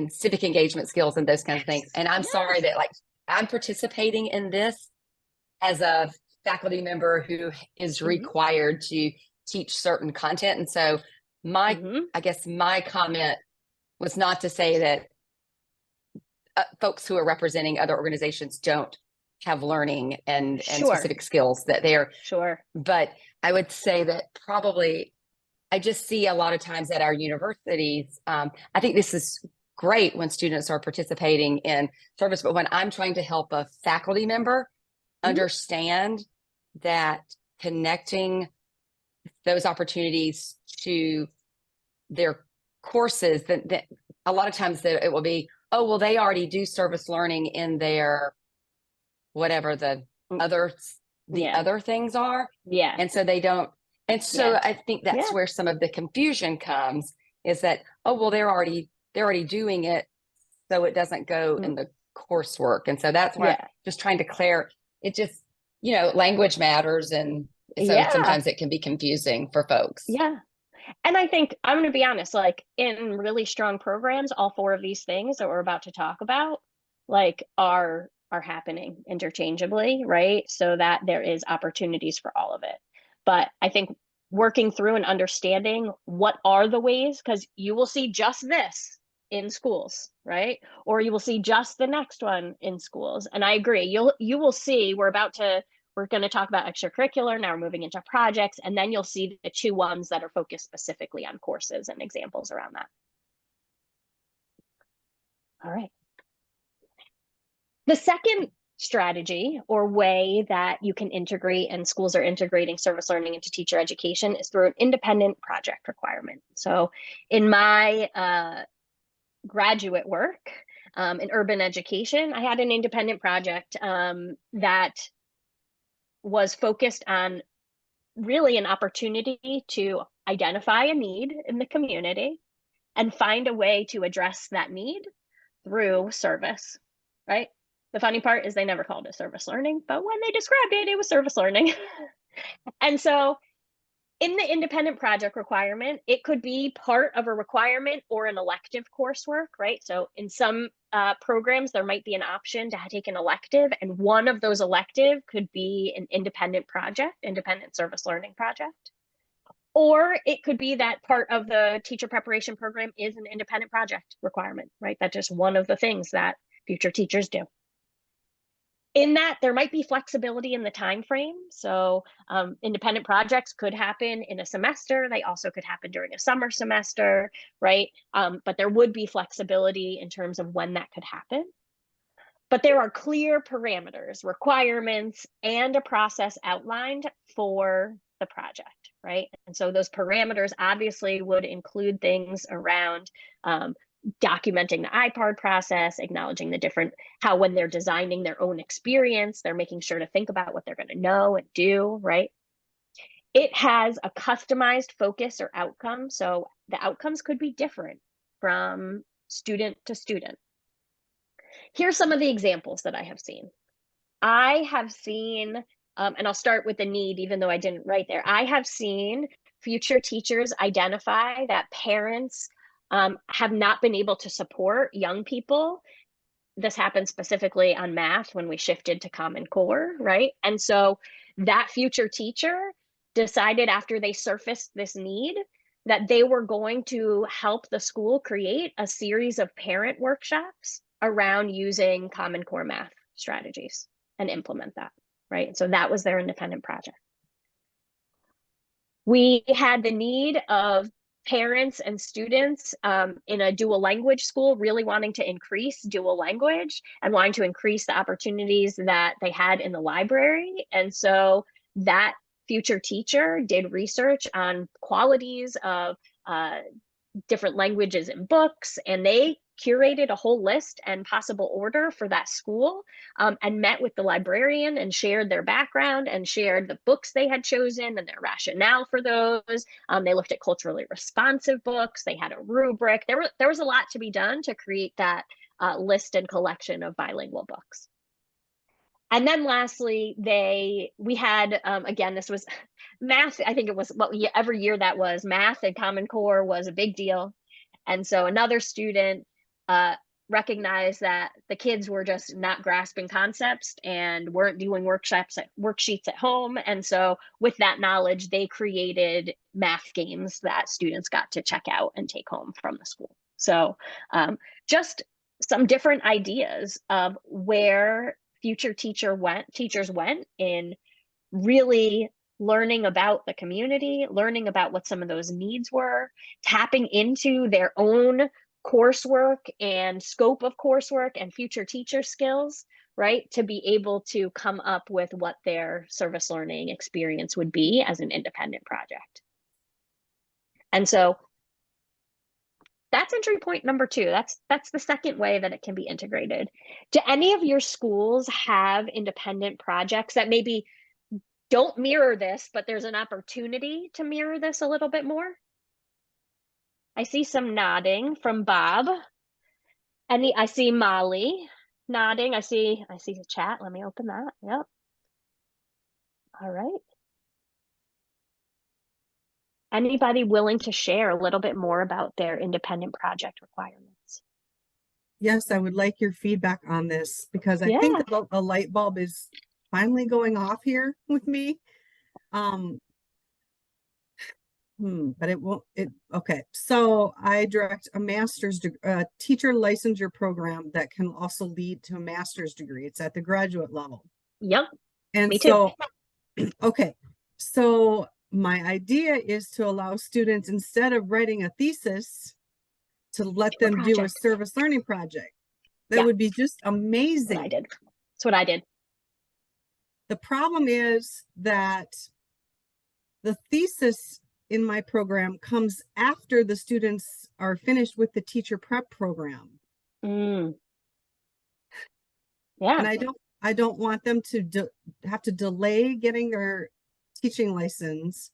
civic engagement skills and those kinds of things. And I'm sorry that like I'm participating in this as a faculty member who is required to teach certain content. And so I guess my comment was not to say that folks who are representing other organizations don't have learning and specific skills that they're but I would say that probably I just see a lot of times at our universities, I think this is great when students are participating in service, but when I'm trying to help a faculty member understand that connecting those opportunities to their courses, that a lot of times that it will be, oh, well, they already do service learning in their whatever the other things are. Yeah. And so they don't. And so I think that's where some of the confusion comes is that, oh, well, they're already doing it. So it doesn't go in the coursework. And so that's why just trying to clear it, just, language matters. And so sometimes it can be confusing for folks. Yeah. And I think I'm going to be honest, like in really strong programs, all 4 of these things that we're about to talk about, like are happening interchangeably, right? So that there is opportunities for all of it. But I think working through and understanding what are the ways, because you will see just this in schools, right? Or you will see just the next one in schools. And I agree, you will see, we're going to talk about extracurricular, now we're moving into projects, and then you'll see the 2 ones that are focused specifically on courses and examples around that. All right. The second strategy or way that you can integrate and schools are integrating service learning into teacher education is through an independent project requirement. So in my graduate work in urban education, I had an independent project that was focused on really an opportunity to identify a need in the community and find a way to address that need through service, right? The funny part is they never called it service learning, but when they described it, it was service learning. And so in the independent project requirement, it could be part of a requirement or an elective coursework, right? So in some programs, there might be an option to take an elective, and one of those elective could be an independent project, independent service learning project. Or it could be that part of the teacher preparation program is an independent project requirement, right? That's just one of the things that future teachers do. In that, there might be flexibility in the time frame. So independent projects could happen in a semester. They also could happen during a summer semester, right? But there would be flexibility in terms of when that could happen. But there are clear parameters, requirements, and a process outlined for the project, right? And so those parameters obviously would include things around documenting the IPARD process, acknowledging the different, how when they're designing their own experience, they're making sure to think about what they're going to know and do, right? It has a customized focus or outcome. So the outcomes could be different from student to student. Here's some of the examples that I have seen. I have seen, and I'll start with the need, even though I didn't write there. I have seen future teachers identify that parents have not been able to support young people. This happened specifically on math when we shifted to Common Core, right? And so that future teacher decided after they surfaced this need that they were going to help the school create a series of parent workshops around using Common Core math strategies and implement that, right? So that was their independent project. We had the need of parents and students in a dual language school really wanting to increase dual language and wanting to increase the opportunities that they had in the library. And so that future teacher did research on qualities of different languages in books, and they curated a whole list and possible order for that school and met with the librarian and shared their background and shared the books they had chosen and their rationale for those. They looked at culturally responsive books. They had a rubric. There was a lot to be done to create that list and collection of bilingual books. And then lastly, we had, again, this was math. I think it was every year that was math and Common Core was a big deal. And so another student recognized that the kids were just not grasping concepts and weren't doing worksheets at home. And so with that knowledge, they created math games that students got to check out and take home from the school. So just some different ideas of where future teachers went in really learning about the community, learning about what some of those needs were, tapping into their own coursework and scope of coursework and future teacher skills, right? To be able to come up with what their service learning experience would be as an independent project. And so that's entry point number 2. That's the second way that it can be integrated. Do any of your schools have independent projects that maybe don't mirror this, but there's an opportunity to mirror this a little bit more? I see some nodding from Bob. I see Molly nodding. I see the chat. Let me open that. Yep. All right. Anybody willing to share a little bit more about their independent project requirements? Yes, I would like your feedback on this because I think a light bulb is finally going off here with me. But it won't, okay. So I direct a master's teacher licensure program that can also lead to a master's degree. It's at the graduate level. Yep. And me so, too. Okay. So my idea is to allow students, instead of writing a thesis, to let them do a service learning project. That would be just amazing. That's what I did. The problem is that the thesis in my program comes after the students are finished with the teacher prep program. Yeah. And I don't want them to have to delay getting their teaching license.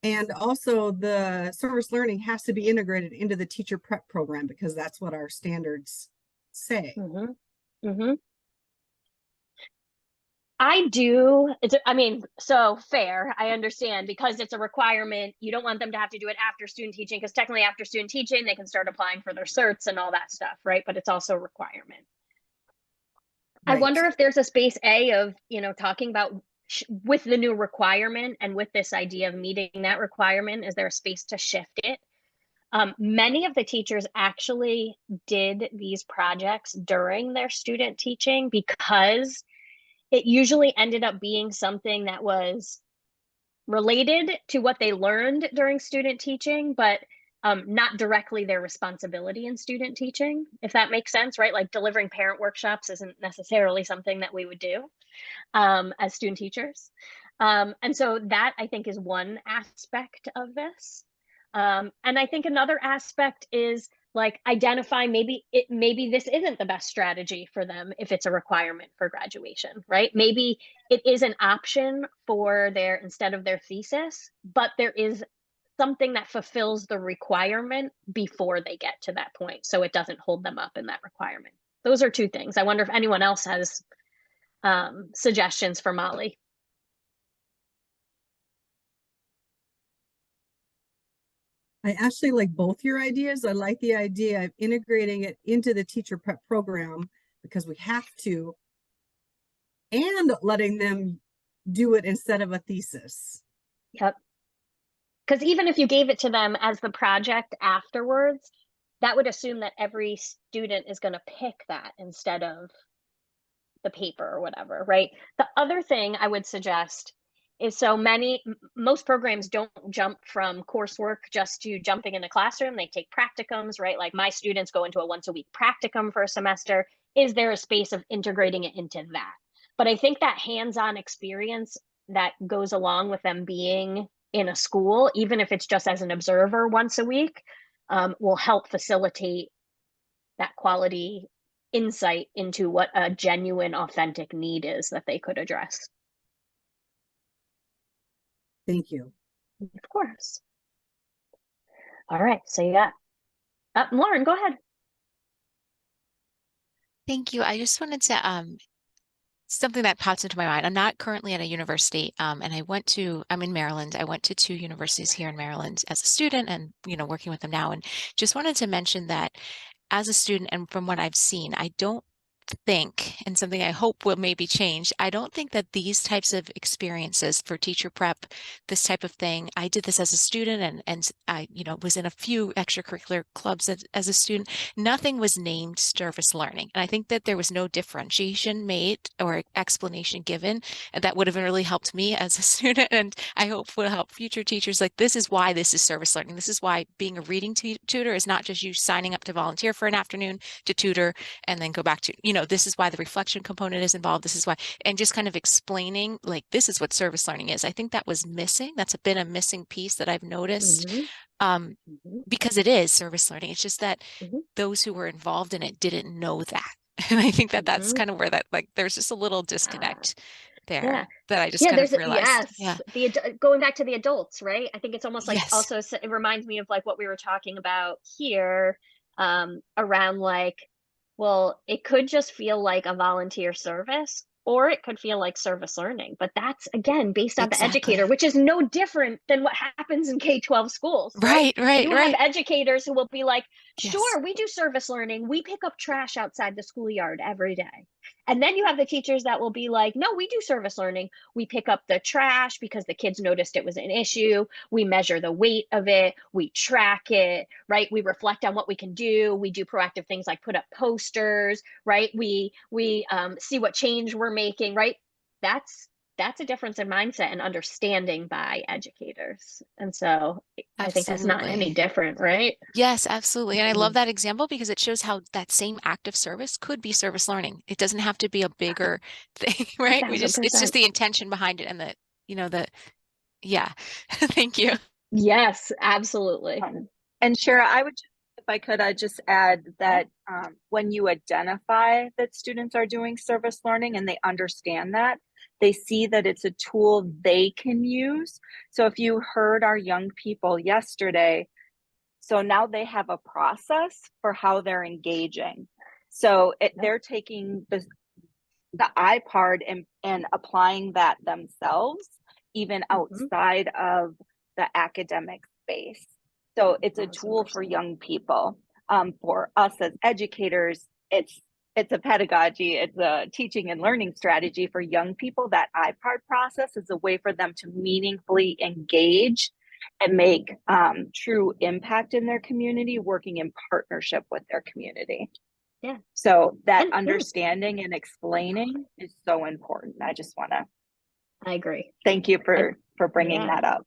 And also the service learning has to be integrated into the teacher prep program because that's what our standards say. I do. So fair. I understand because it's a requirement. You don't want them to have to do it after student teaching because technically after student teaching, they can start applying for their certs and all that stuff, right? But it's also a requirement. Right. I wonder if there's a space of, talking about with the new requirement and with this idea of meeting that requirement, is there a space to shift it? Many of the teachers actually did these projects during their student teaching because it usually ended up being something that was related to what they learned during student teaching, but not directly their responsibility in student teaching, if that makes sense, right? Like delivering parent workshops isn't necessarily something that we would do as student teachers. And so that I think is one aspect of this. And I think another aspect is like identify maybe this isn't the best strategy for them if it's a requirement for graduation, right? Maybe it is an option for instead of their thesis, but there is something that fulfills the requirement before they get to that point, so it doesn't hold them up in that requirement. Those are two things. I wonder if anyone else has suggestions for Molly. I actually like both your ideas. I like the idea of integrating it into the teacher prep program because we have to, and letting them do it instead of a thesis. Yep. Because even if you gave it to them as the project afterwards, that would assume that every student is going to pick that instead of the paper or whatever, right? The other thing I would suggest is most programs don't jump from coursework just to jumping in the classroom. They take practicums, right? Like my students go into a once-a-week practicum for a semester. Is there a space of integrating it into that? But I think that hands-on experience that goes along with them being in a school, even if it's just as an observer once a week, will help facilitate that quality insight into what a genuine, authentic need is that they could address. Thank you. Of course. All right, so you got Lauren, go ahead. Thank you. I just wanted to something that pops into my mind. I'm not currently at a university, and I'm in Maryland. I went to 2 universities here in Maryland as a student and, working with them now. And just wanted to mention that as a student and from what I've seen, I don't think, and something I hope will maybe change, I don't think that these types of experiences for teacher prep, this type of thing, I did this as a student and I, was in a few extracurricular clubs as a student. Nothing was named service learning. And I think that there was no differentiation made or explanation given, and that would have really helped me as a student. And I hope will help future teachers. Like, this is why this is service learning. This is why being a reading tutor is not just you signing up to volunteer for an afternoon to tutor and then go back to, this is why the reflection component is involved. This is why, and just kind of explaining, like, this is what service learning is. I think that was missing. That's been a missing piece that I've noticed, because it is service learning. It's just that those who were involved in it didn't know that. And I think that that's kind of where that, like, there's just a little disconnect there that I just kind of realized. Going back to the adults, right? I think it's almost like also, it reminds me of like what we were talking about here, around like, well, it could just feel like a volunteer service, or it could feel like service learning. But that's, again, based on the educator, which is no different than what happens in K-12 schools. Right. You have educators who will be like, sure, we do service learning. We pick up trash outside the schoolyard every day. And then you have the teachers that will be like, no, we do service learning. We pick up the trash because the kids noticed it was an issue. We measure the weight of it. We track it, right? We reflect on what we can do. We do proactive things like put up posters, right? We see what change we're making, right? That's a difference in mindset and understanding by educators. And so I think that's not any different, right? Yes, absolutely. And I love that example because it shows how that same act of service could be service learning. It doesn't have to be a bigger thing, right? It's just the intention behind it and thank you. Yes, absolutely. And Shara, if I could, I'd just add that when you identify that students are doing service learning and they understand that, they see that it's a tool they can use. So if you heard our young people yesterday, so now they have a process for how they're engaging. So they're taking the iPod and applying that themselves, even outside of the academic space. So it's a tool for young people. For us as educators, it's a pedagogy, it's a teaching and learning strategy for young people. That iPod process is a way for them to meaningfully engage and make true impact in their community, working in partnership with their community. Yeah. So that understanding and explaining is so important. I agree. Thank you for bringing that up.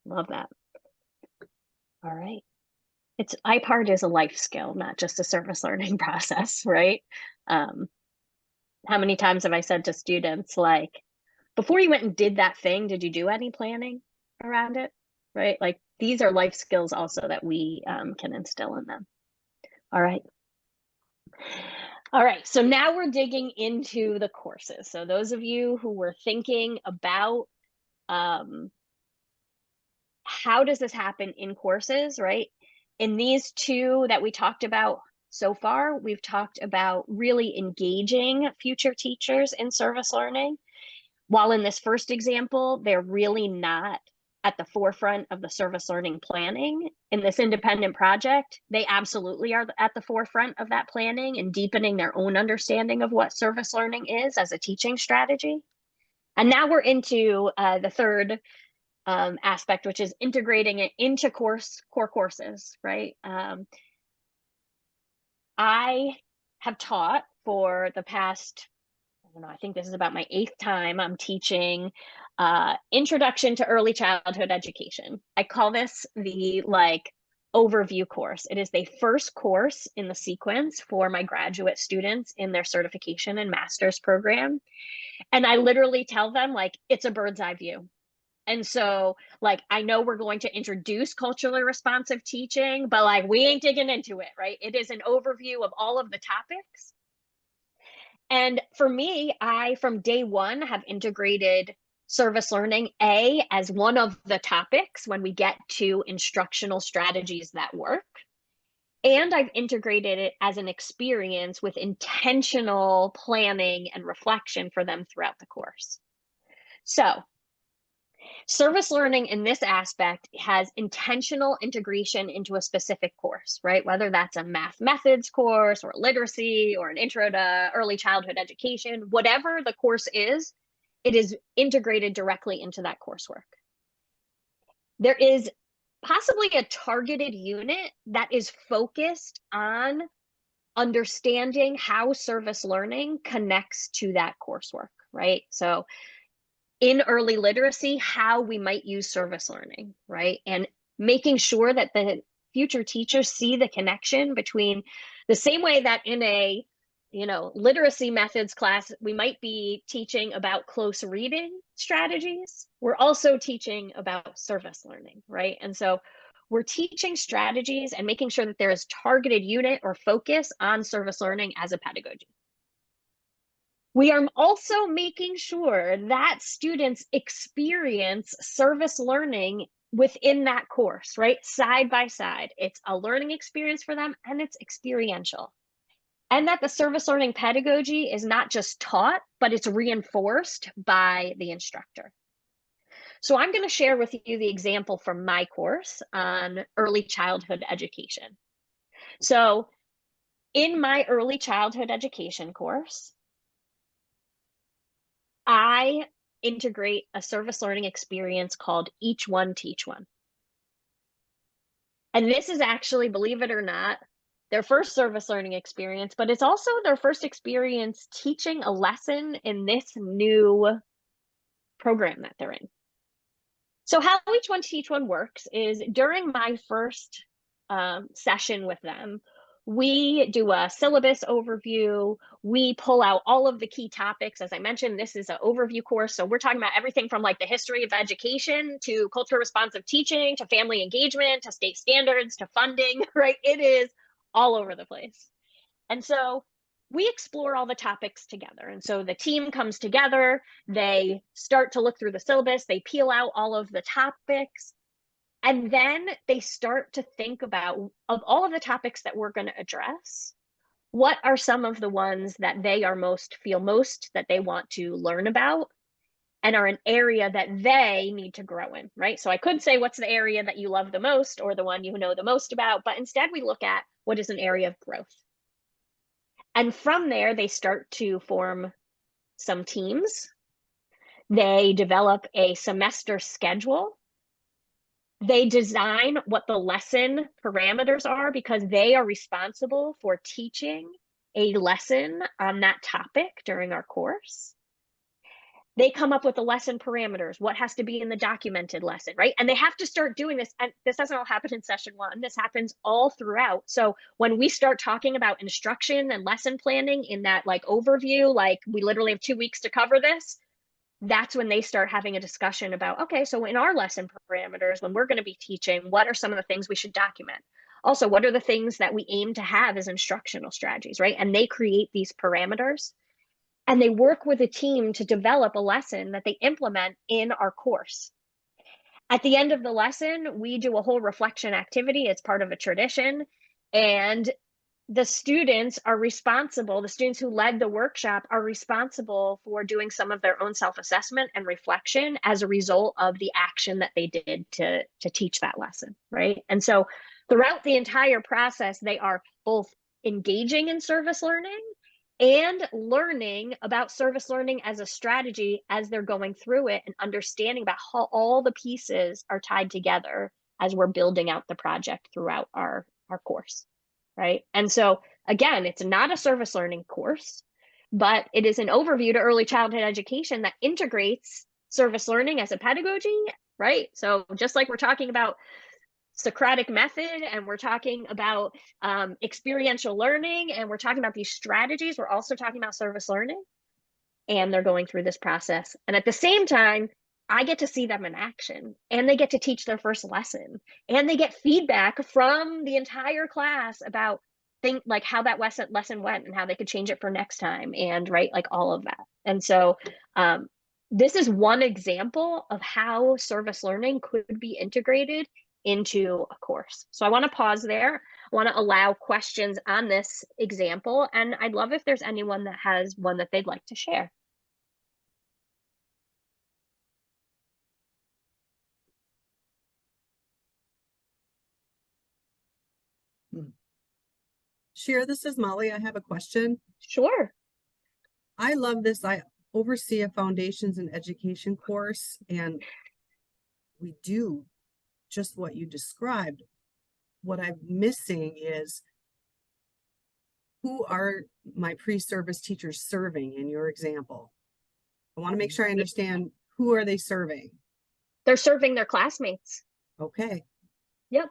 Love that. All right. iPod is a life skill, not just a service learning process, right? How many times have I said to students, like, before you went and did that thing, did you do any planning around it, right? Like, these are life skills also that we can instill in them. All right. So now we're digging into the courses. So those of you who were thinking about how does this happen in courses, right? In these 2 that we talked about so far, we've talked about really engaging future teachers in service learning. While in this first example, they're really not at the forefront of the service learning planning. In this independent project, they absolutely are at the forefront of that planning and deepening their own understanding of what service learning is as a teaching strategy. And now we're into the third aspect, which is integrating it into core courses, right? I have taught for the past, I think this is about my 8th time I'm teaching Introduction to Early Childhood Education. I call this the overview course. It is the first course in the sequence for my graduate students in their certification and master's program. And I literally tell them, it's a bird's eye view. And so, I know we're going to introduce culturally responsive teaching, but we ain't digging into it, right? It is an overview of all of the topics. And for me, I, from day one, have integrated service learning as one of the topics when we get to instructional strategies that work. And I've integrated it as an experience with intentional planning and reflection for them throughout the course. So service learning in this aspect has intentional integration into a specific course, right? Whether that's a math methods course or literacy or an intro to early childhood education, whatever the course is, it is integrated directly into that coursework. There is possibly a targeted unit that is focused on understanding how service learning connects to that coursework, right? So in early literacy, how we might use service learning, right? And making sure that the future teachers see the connection between the same way that in a literacy methods class, we might be teaching about close reading strategies. We're also teaching about service learning, right? And so we're teaching strategies and making sure that there is targeted unit or focus on service learning as a pedagogy. We are also making sure that students experience service learning within that course, right? Side by side. It's a learning experience for them and it's experiential. And that the service learning pedagogy is not just taught, but it's reinforced by the instructor. So I'm going to share with you the example from my course on early childhood education. So in my early childhood education course, I integrate a service learning experience called Each One Teach One. And this is actually, believe it or not, their first service learning experience, but it's also their first experience teaching a lesson in this new program that they're in. So how Each One Teach One works is during my first session with them, we do a syllabus overview. We pull out all of the key topics. As I mentioned, this is an overview course. So we're talking about everything from like the history of education to culture responsive teaching, to family engagement, to state standards, to funding, right? It is all over the place. And so we explore all the topics together. And so the team comes together, they start to look through the syllabus, they peel out all of the topics, and then they start to think about, of all of the topics that we're going to address, what are some of the ones that they are feel most that they want to learn about and are an area that they need to grow in, right? So I could say, what's the area that you love the most or the one you know the most about, but instead we look at what is an area of growth. And from there, they start to form some teams. They develop a semester schedule. They design what the lesson parameters are because they are responsible for teaching a lesson on that topic during our course. They come up with the lesson parameters, what has to be in the documented lesson, right? And they have to start doing this. And this doesn't all happen in session one. This happens all throughout. So when we start talking about instruction and lesson planning in that like overview, like we literally have 2 weeks to cover this, that's when they start having a discussion about, okay, so in our lesson parameters, when we're going to be teaching, what are some of the things we should document? Also, what are the things that we aim to have as instructional strategies, right? And they create these parameters and they work with a team to develop a lesson that they implement in our course. At the end of the lesson, we do a whole reflection activity. It's part of a tradition. And the students are responsible, the students who led the workshop are responsible for doing some of their own self-assessment and reflection as a result of the action that they did to teach that lesson, right? And so throughout the entire process, they are both engaging in service learning and learning about service learning as a strategy as they're going through it and understanding about how all the pieces are tied together as we're building out the project throughout our course. Right. And so, again, it's not a service learning course, but it is an overview to early childhood education that integrates service learning as a pedagogy. Right. So just like we're talking about Socratic method and we're talking about experiential learning and we're talking about these strategies, we're also talking about service learning. And they're going through this process. And at the same time, I get to see them in action and they get to teach their first lesson and they get feedback from the entire class about like how that lesson went and how they could change it for next time and right, like all of that. And so this is one example of how service learning could be integrated into a course. So I want to pause there. I want to allow questions on this example, and I'd love if there's anyone that has one that they'd like to share. Share, this is Molly. I have a question. Sure. I love this. I oversee a foundations and education course, and we do just what you described. What I'm missing is, who are my pre-service teachers serving in your example? I want to make sure I understand, who are they serving? They're serving their classmates. Okay. Yep.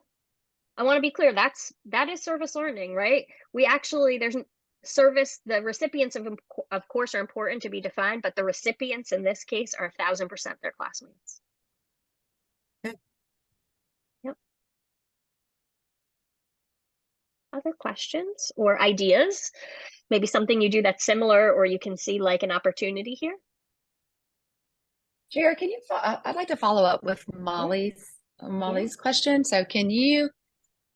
I want to be clear, that is service learning, right? We actually, there's service, the recipients of course are important to be defined, but the recipients in this case are 1000% their classmates. Okay. Yep. Other questions or ideas? Maybe something you do that's similar, or you can see like an opportunity here. Jared, can you, I'd like to follow up with Molly's question. So can you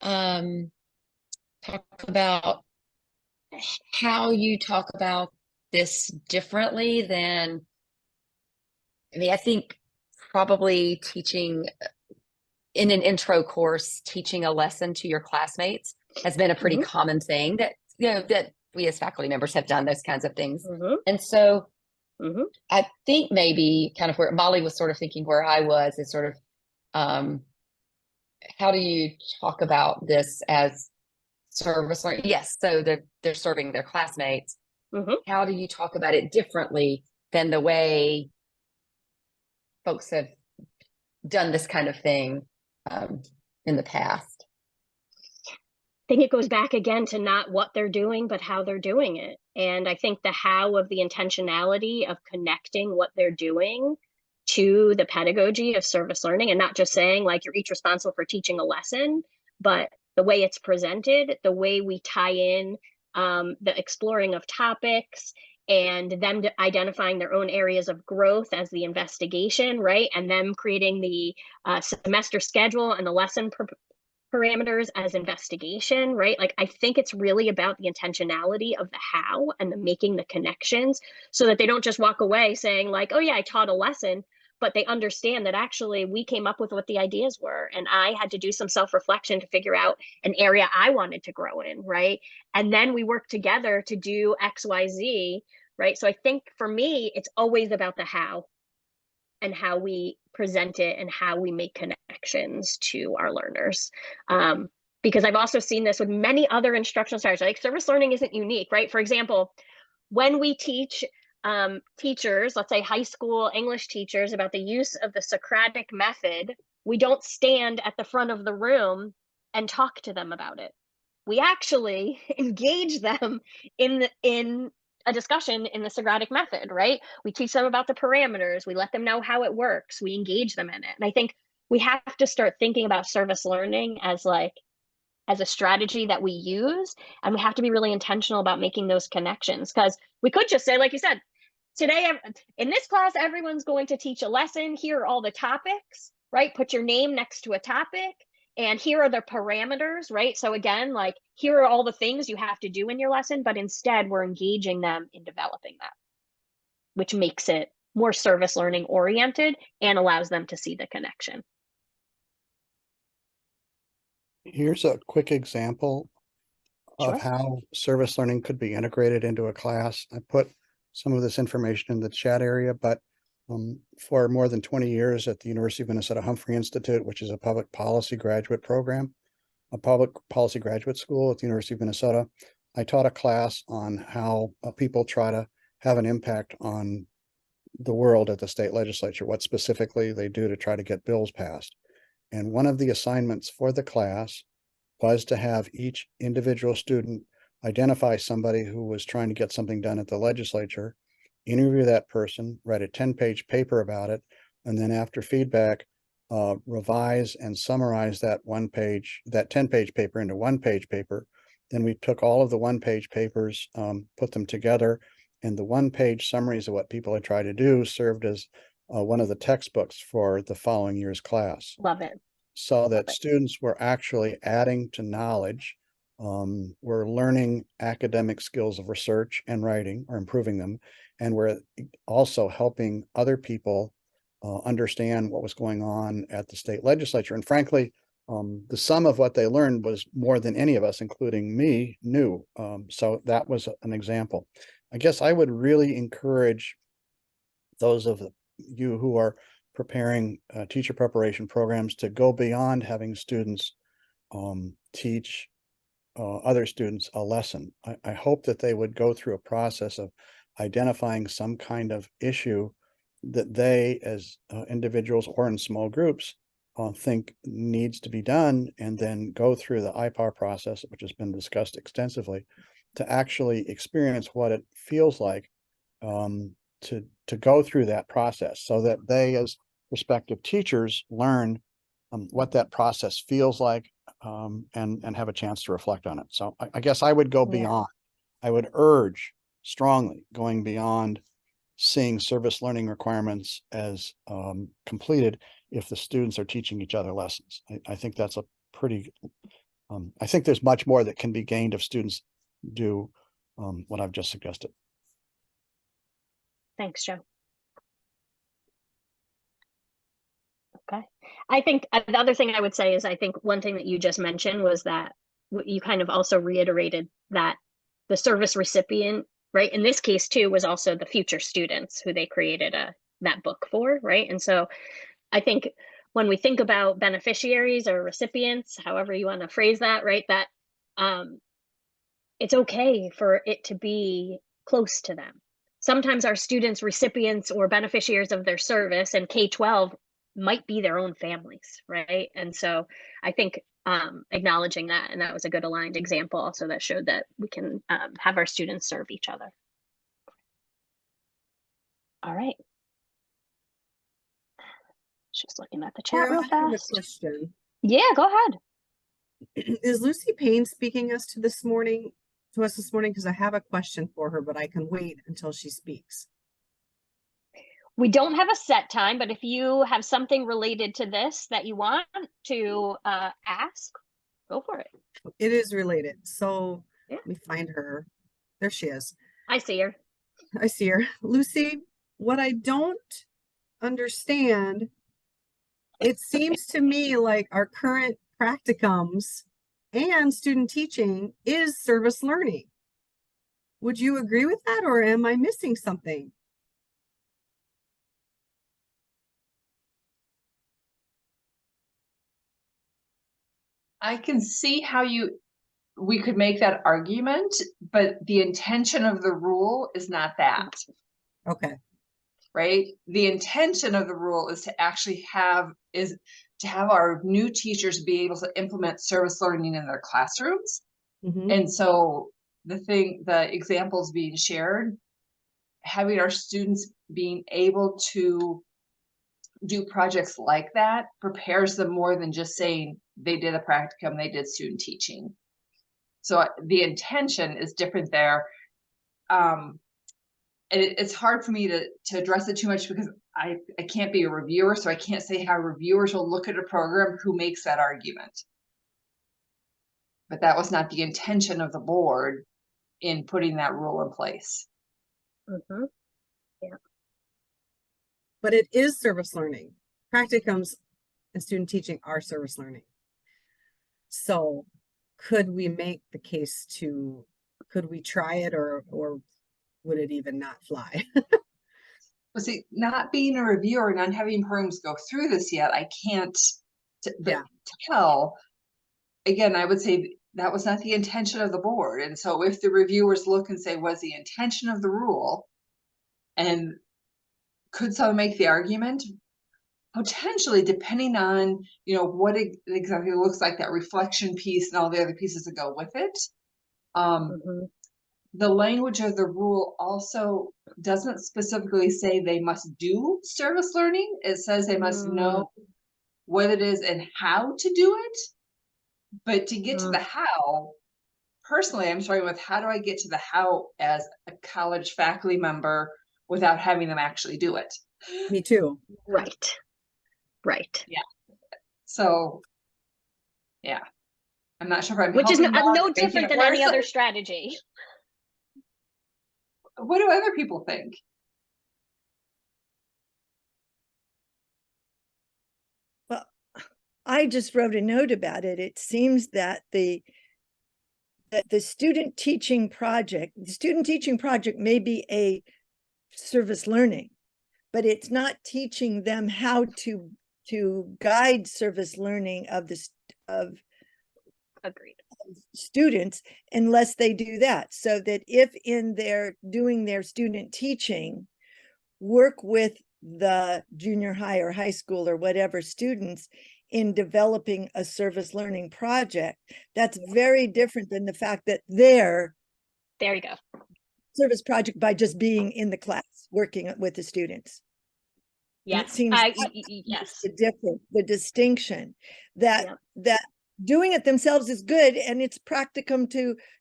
talk about how you talk about this differently than, I mean, I think probably teaching in an intro course, teaching a lesson to your classmates has been a pretty common thing that, you know, that we as faculty members have done those kinds of things. And so I think maybe kind of where Molly was sort of thinking where I was is sort of, how do you talk about this as service learning? Yes, so they're serving their classmates. How do you talk about it differently than the way folks have done this kind of thing in the past? I think it goes back again to not what they're doing, but how they're doing it. And I think the how of the intentionality of connecting what they're doing to the pedagogy of service learning, and not just saying like you're each responsible for teaching a lesson, but the way it's presented, the way we tie in the exploring of topics and them identifying their own areas of growth as the investigation, right? And them creating the semester schedule and the lesson parameters as investigation, right? Like, I think it's really about the intentionality of the how and the making the connections so that they don't just walk away saying like, oh yeah, I taught a lesson, but they understand that actually we came up with what the ideas were. And I had to do some self-reflection to figure out an area I wanted to grow in, right? And then we worked together to do X, Y, Z, right? So I think for me, it's always about the how and how we present it and how we make connections to our learners. Because I've also seen this with many other instructional styles, like service learning isn't unique, right? For example, when we teach teachers, let's say high school English teachers, about the use of the Socratic method, we don't stand at the front of the room and talk to them about it. We actually engage them in a discussion in the Socratic method, right? We teach them about the parameters. We let them know how it works. We engage them in it. And I think we have to start thinking about service learning as a strategy that we use. And we have to be really intentional about making those connections, because we could just say, like you said, today in this class, everyone's going to teach a lesson. Here are all the topics, right? Put your name next to a topic. And here are the parameters, right? So again, like, here are all the things you have to do in your lesson, but instead we're engaging them in developing that, which makes it more service learning oriented and allows them to see the connection. Here's a quick example of how service learning could be integrated into a class. I put some of this information in the chat area, but for more than 20 years at the University of Minnesota Humphrey Institute, which is a public policy graduate program, a public policy graduate school at the University of Minnesota, I taught a class on how people try to have an impact on the world at the state legislature, what specifically they do to try to get bills passed. And one of the assignments for the class was to have each individual student identify somebody who was trying to get something done at the legislature, interview that person, write a 10-page paper about it, and then after feedback, revise and summarize that 10-page paper into one-page paper. Then we took all of the one-page papers, put them together, and the one-page summaries of what people had tried to do served as one of the textbooks for the following year's class. Love it. so that students were actually adding to knowledge. We're learning academic skills of research and writing, or improving them. And we're also helping other people understand what was going on at the state legislature. And frankly, the sum of what they learned was more than any of us, including me, knew. So that was an example. I guess I would really encourage those of you who are preparing teacher preparation programs to go beyond having students teach other students a lesson. I hope that they would go through a process of identifying some kind of issue that they, as individuals or in small groups, think needs to be done, and then go through the IPAR process, which has been discussed extensively, to actually experience what it feels like to go through that process, so that they, as prospective teachers, learn what that process feels like, and have a chance to reflect on it. So I guess I would go beyond. I would urge strongly going beyond seeing service learning requirements as completed if the students are teaching each other lessons. I think that's a pretty, I think there's much more that can be gained if students do what I've just suggested. Thanks, Joe. Okay. I think the other thing I would say is, I think one thing that you just mentioned was that you kind of also reiterated that the service recipient, right, in this case too, was also the future students who they created that book for, right? And so I think when we think about beneficiaries or recipients, however you want to phrase that, right, that it's okay for it to be close to them. Sometimes our students, recipients or beneficiaries of their service in K-12 might be their own families, right? And so I think acknowledging that, and that was a good aligned example also that showed that we can have our students serve each other. All right. Just looking at the chat real fast. I have a question. Yeah, go ahead. Is Lucy Payne speaking us this morning? Because I have a question for her, but I can wait until she speaks. We don't have a set time, but if you have something related to this that you want to ask, go for it. It is related. So let me find her. There she is. I see her. I see her. Lucy, what I don't understand, it seems to me like our current practicums and student teaching is service learning. Would you agree with that, or am I missing something? I can see how we could make that argument, but the intention of the rule is not that. Okay. Right? The intention of the rule is to actually have our new teachers be able to implement service learning in their classrooms. And so the examples being shared, having our students being able to do projects like that prepares them more than just saying they did a practicum, they did student teaching. So the intention is different there. It's hard for me to address it too much because I can't be a reviewer, so I can't say how reviewers will look at a program who makes that argument. But that was not the intention of the board in putting that rule in place. Yeah. But it is service learning. Practicums and student teaching are service learning. So could we make the case could we try it, or would it even not fly? Well, see, not being a reviewer and not having programs go through this yet, I can't tell. Again, I would say that was not the intention of the board. And so if the reviewers look and say, was the intention of the rule, and could someone make the argument? Potentially, depending on, what it exactly looks like, that reflection piece and all the other pieces that go with it. The language of the rule also doesn't specifically say they must do service learning. It says they must know what it is and how to do it. But to get to the how, personally, I'm starting with, how do I get to the how as a college faculty member without having them actually do it? Me too. Right. Yeah. So, yeah, I'm not sure if I'm Which is helping them no or making different it than any worse. other strategy. What do other people think? Well, I just wrote a note about it. It seems that the student teaching project may be a service learning, but it's not teaching them how to guide service learning of Agreed. students unless they do that. So that if in their doing their student teaching, work with the junior high or high school or whatever students in developing a service learning project, that's very different than the fact that they're there you go service project by just being in the class working with the students. Yes, it seems yes, the distinction that doing it themselves is good, and it's practicum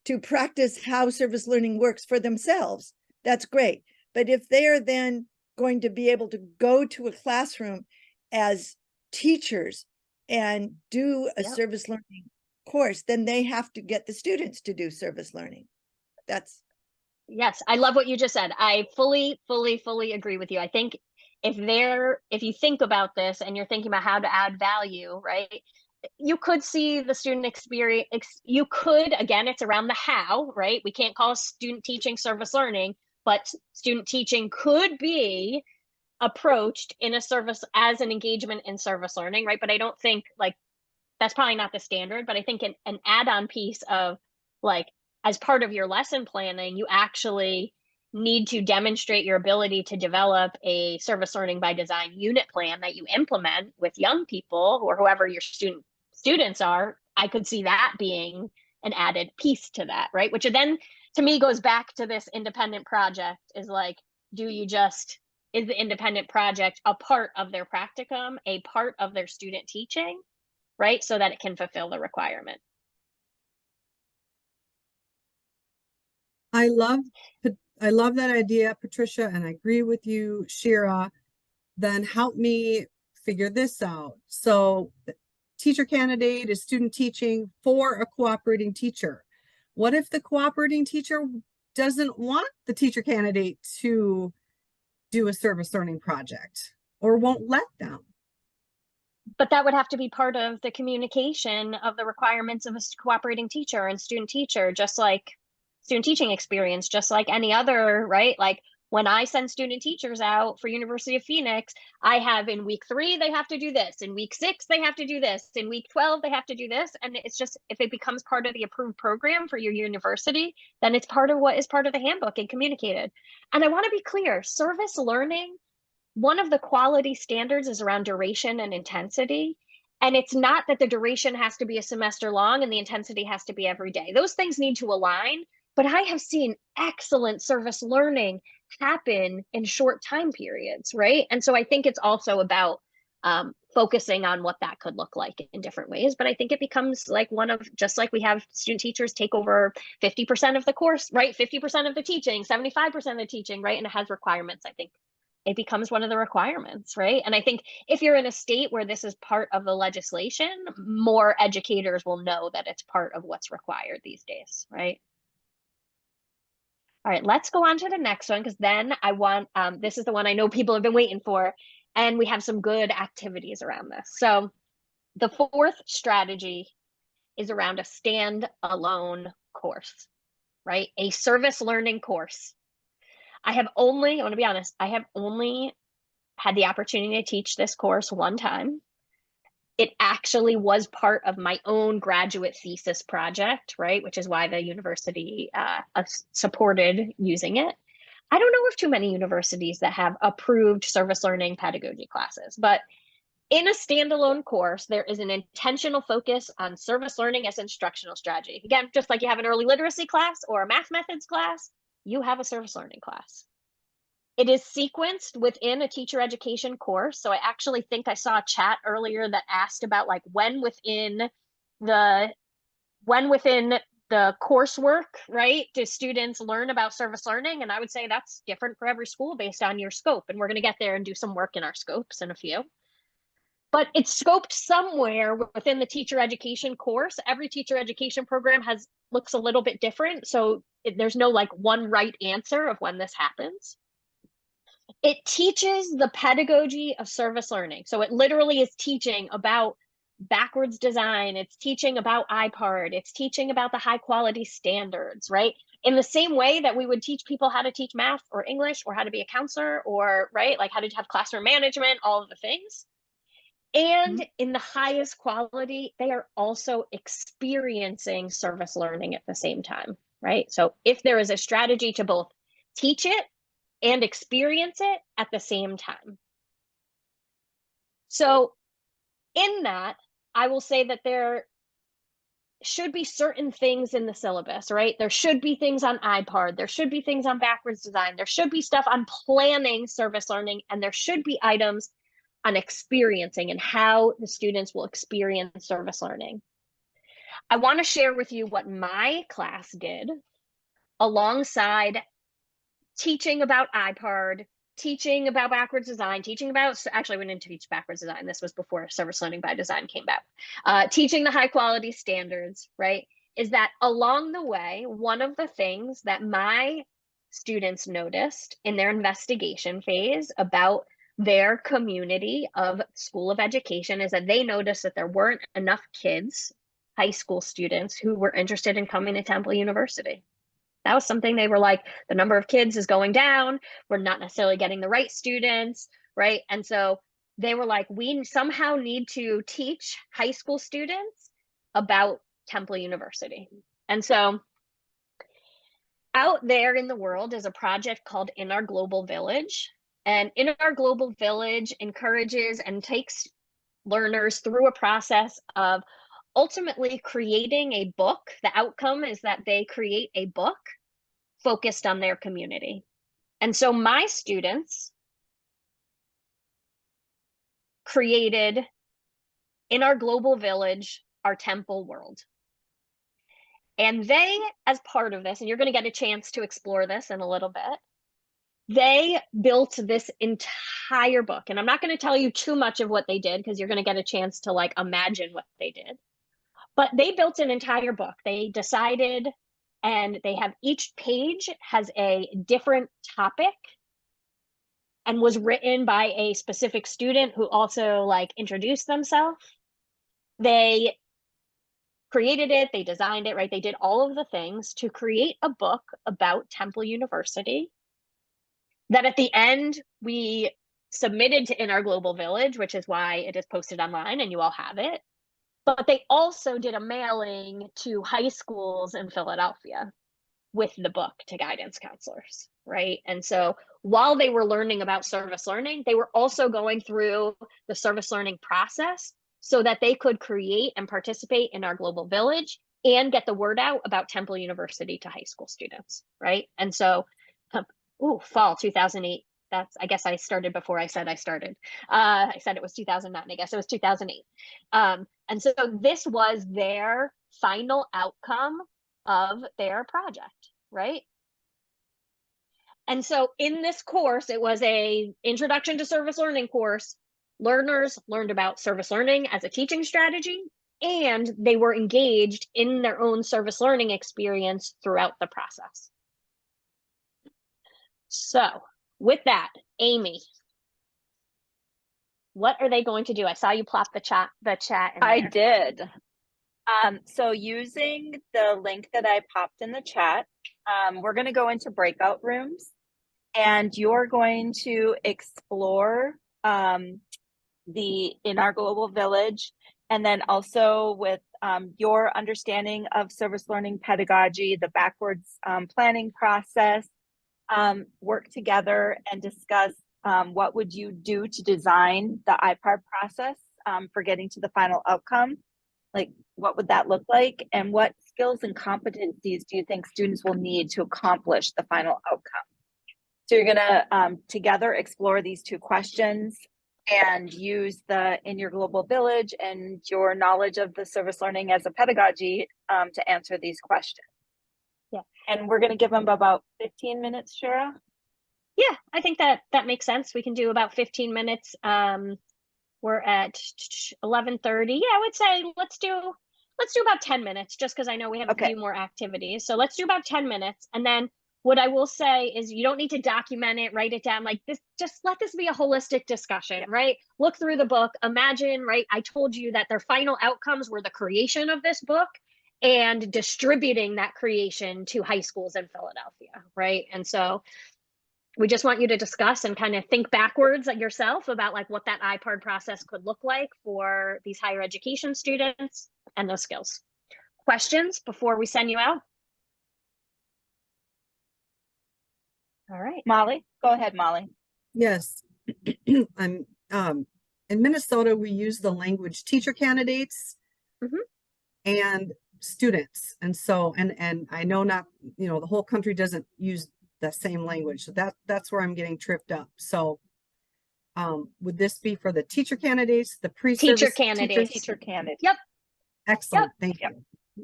to practice how service learning works for themselves. That's great. But if they are then going to be able to go to a classroom as teachers and do a service learning course, then they have to get the students to do service learning. Yes, I love what you just said. I fully agree with you. I think if you think about this and you're thinking about how to add value, right? You could see the student experience. You could, again, it's around the how, right? We can't call student teaching service learning, but student teaching could be approached in a service as an engagement in service learning, right? But I don't think that's probably not the standard, but I think an add-on piece of as part of your lesson planning, you actually need to demonstrate your ability to develop a service learning by design unit plan that you implement with young people or whoever your students are. I could see that being an added piece to that, right? Which then to me goes back to this independent project is is the independent project a part of their practicum, a part of their student teaching, right? So that it can fulfill the requirement. I love that idea, Patricia, and I agree with you, Shira. Then help me figure this out. So teacher candidate is student teaching for a cooperating teacher. What if the cooperating teacher doesn't want the teacher candidate to do a service learning project or won't let them? But that would have to be part of the communication of the requirements of a cooperating teacher and student teacher, just like student teaching experience, just like any other, right? Like when I send student teachers out for University of Phoenix, I have in week 3, they have to do this. In week 6, they have to do this. In week 12, they have to do this. And it's just, if it becomes part of the approved program for your university, then it's part of what is part of the handbook and communicated. And I want to be clear, service learning, one of the quality standards is around duration and intensity. And it's not that the duration has to be a semester long and the intensity has to be every day. Those things need to align. But I have seen excellent service learning happen in short time periods, right? And so I think it's also about focusing on what that could look like in different ways. But I think it becomes just like we have student teachers take over 50% of the course, right? 50% of the teaching, 75% of the teaching, right? And it has requirements. I think it becomes one of the requirements, right? And I think if you're in a state where this is part of the legislation, more educators will know that it's part of what's required these days, right? All right, let's go on to the next one, because then I want, this is the one I know people have been waiting for, and we have some good activities around this. So the 4th strategy is around a standalone course, right? A service learning course. I want to be honest, I have only had the opportunity to teach this course one time. It actually was part of my own graduate thesis project, right? Which is why the university supported using it. I don't know of too many universities that have approved service learning pedagogy classes, but in a standalone course, there is an intentional focus on service learning as instructional strategy. Again, just like you have an early literacy class or a math methods class, you have a service learning class. It is sequenced within a teacher education course. So I actually think I saw a chat earlier that asked about when within the coursework, right, do students learn about service learning? And I would say that's different for every school based on your scope. And we're going to get there and do some work in our scopes in a few. but it's scoped somewhere within the teacher education course. Every teacher education program looks a little bit different. So there's no like one right answer of when this happens. It teaches the pedagogy of service learning. So it literally is teaching about backwards design. It's teaching about IPARD. It's teaching about the high quality standards, right? In the same way that we would teach people how to teach math or English or how to be a counselor or, right, like how to have classroom management, all of the things. And in the highest quality, they are also experiencing service learning at the same time, right? So if there is a strategy to both teach it and experience it at the same time. So in that, I will say that there should be certain things in the syllabus, right? There should be things on IPARD. There should be things on backwards design. There should be stuff on planning service learning, and there should be items on experiencing and how the students will experience service learning. I want to share with you what my class did alongside teaching about IPARD, teaching about backwards design, actually we didn't teach backwards design. This was before service learning by design came back. Teaching the high quality standards, right? Is that along the way, one of the things that my students noticed in their investigation phase about their community of School of Education is that they noticed that there weren't enough kids, high school students, who were interested in coming to Temple University. That was something they were like, the number of kids is going down. We're not necessarily getting the right students, right? And so they were like, we somehow need to teach high school students about Temple University. And so out there in the world is a project called In Our Global Village. And In Our Global Village encourages and takes learners through a process of ultimately creating a book. The outcome is that they create a book focused on their community. And so my students created In Our Global Village, Our Temple World. And they, as part of this, and you're going to get a chance to explore this in a little bit, they built this entire book. And I'm not going to tell you too much of what they did because you're going to get a chance to like imagine what they did. But they built an entire book. They decided, and they have each page has a different topic and was written by a specific student who also like introduced themselves. They created it, they designed it, right? They did all of the things to create a book about Temple University that at the end we submitted to In Our Global Village, which is why it is posted online and you all have it. But they also did a mailing to high schools in Philadelphia with the book to guidance counselors, right? And so while they were learning about service learning, they were also going through the service learning process so that they could create and participate in Our Global Village and get the word out about Temple University to high school students, right? And so, fall 2008. I guess I started before I said I started. I said it was 2009. I guess it was 2008. And so this was their final outcome of their project, right? And so in this course, it was a introduction to service learning course. Learners learned about service learning as a teaching strategy, and they were engaged in their own service learning experience throughout the process. So with that, Amy, what are they going to do? I saw you plop the chat in I there. did. So using the link that I popped in the chat, we're going to go into breakout rooms and you're going to explore the In Our Global Village, and then also with your understanding of service learning pedagogy, the backwards planning process, work together and discuss what would you do to design the IPARD process for getting to the final outcome. Like, what would that look like? And what skills and competencies do you think students will need to accomplish the final outcome? So you're gonna together explore these two questions and use the In Your Global Village and your knowledge of the service learning as a pedagogy to answer these questions. Yeah. And we're gonna give them about 15 minutes, Shira? Yeah, I think that makes sense. We can do about 15 minutes. We're at 11:30. Yeah, I would say let's do about 10 minutes, just because I know we have a few more activities. So let's do about 10 minutes. And then what I will say is you don't need to document it, write it down like this. Just let this be a holistic discussion, right? Look through the book. Imagine, right? I told you that their final outcomes were the creation of this book and distributing that creation to high schools in Philadelphia, right? And so we just want you to discuss and kind of think backwards at yourself about like what that IPARD process could look like for these higher education students and those skills. Questions before we send you out? All right. Molly, go ahead, Molly. Yes. I'm in Minnesota, we use the language teacher candidates and students. And so, and I know not, you know, the whole country doesn't use the same language. So that's where I'm getting tripped up. So would this be for the teacher candidates, the pre-service teacher candidates? Teacher candidates. Yep. Excellent. Thank you.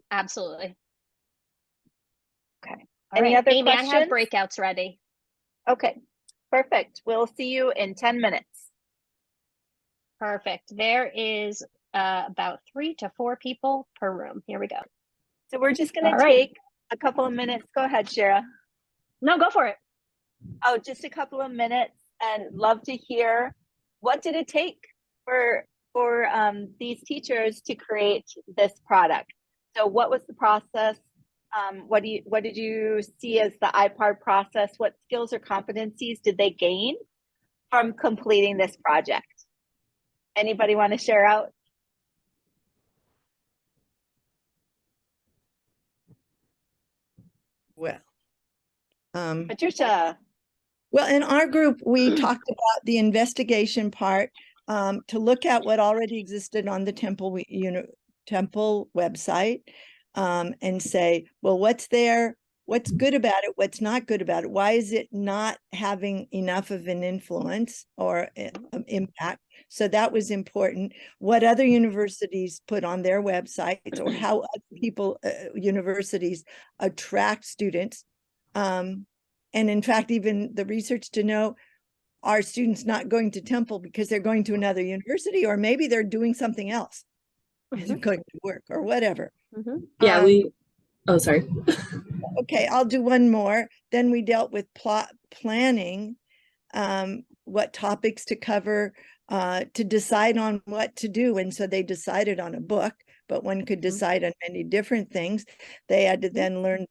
Absolutely. Okay. All Any right, other Amy, questions? I have breakouts ready. Okay, perfect. We'll see you in 10 minutes. Perfect. There is about 3 to 4 people per room. Here we go. So we're just going All to right. take a couple of minutes. Go ahead, Shara. No, go for it. Oh, just a couple of minutes, and love to hear what did it take for these teachers to create this product. So what was the process? What did you see as the IPARD process? What skills or competencies did they gain from completing this project? Anybody want to share out? Well, Patricia. Well, in our group, we talked about the investigation part, to look at what already existed on the Temple, Temple website, and say, well, what's there? What's good about it? What's not good about it? Why is it not having enough of an influence or impact? So that was important. What other universities put on their websites, or how other people, universities attract students. And in fact, even the research to know, are students not going to Temple because they're going to another university, or maybe they're doing something else. They're going to work or whatever. Yeah, oh, sorry. Okay, I'll do one more. Then we dealt with planning, what topics to cover, to decide on what to do. And so they decided on a book, but one could decide on many different things. They had to then learn,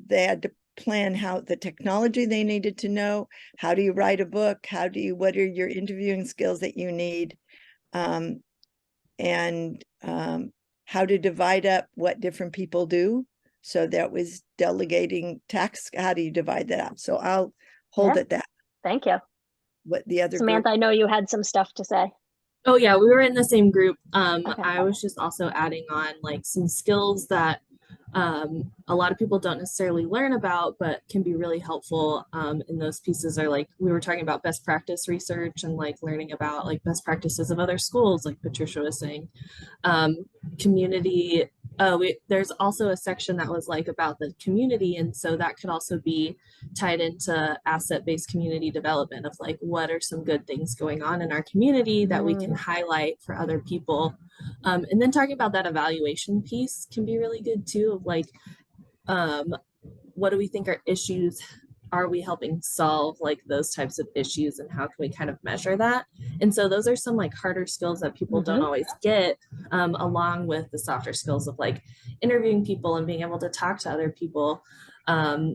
they had to plan how the technology they needed to know. How do you write a book? What are your interviewing skills that you need? And how to divide up what different people do. So that was delegating tasks. How do you divide that up? So I'll hold it that. Thank you. What the other Samantha, I know you had some stuff to say. Oh yeah, we were in the same group. I was just also adding on like some skills that a lot of people don't necessarily learn about, but can be really helpful. In those pieces are like, we were talking about best practice research and like learning about like best practices of other schools, like Patricia was saying. Community, there's also a section that was like about the community, and so that could also be tied into asset-based community development of like, what are some good things going on in our community that we can highlight for other people. And then talking about that evaluation piece can be really good too, of like, what do we think are issues? Are we helping solve like those types of issues, and how can we kind of measure that? And so those are some like harder skills that people don't always get, along with the softer skills of like interviewing people and being able to talk to other people,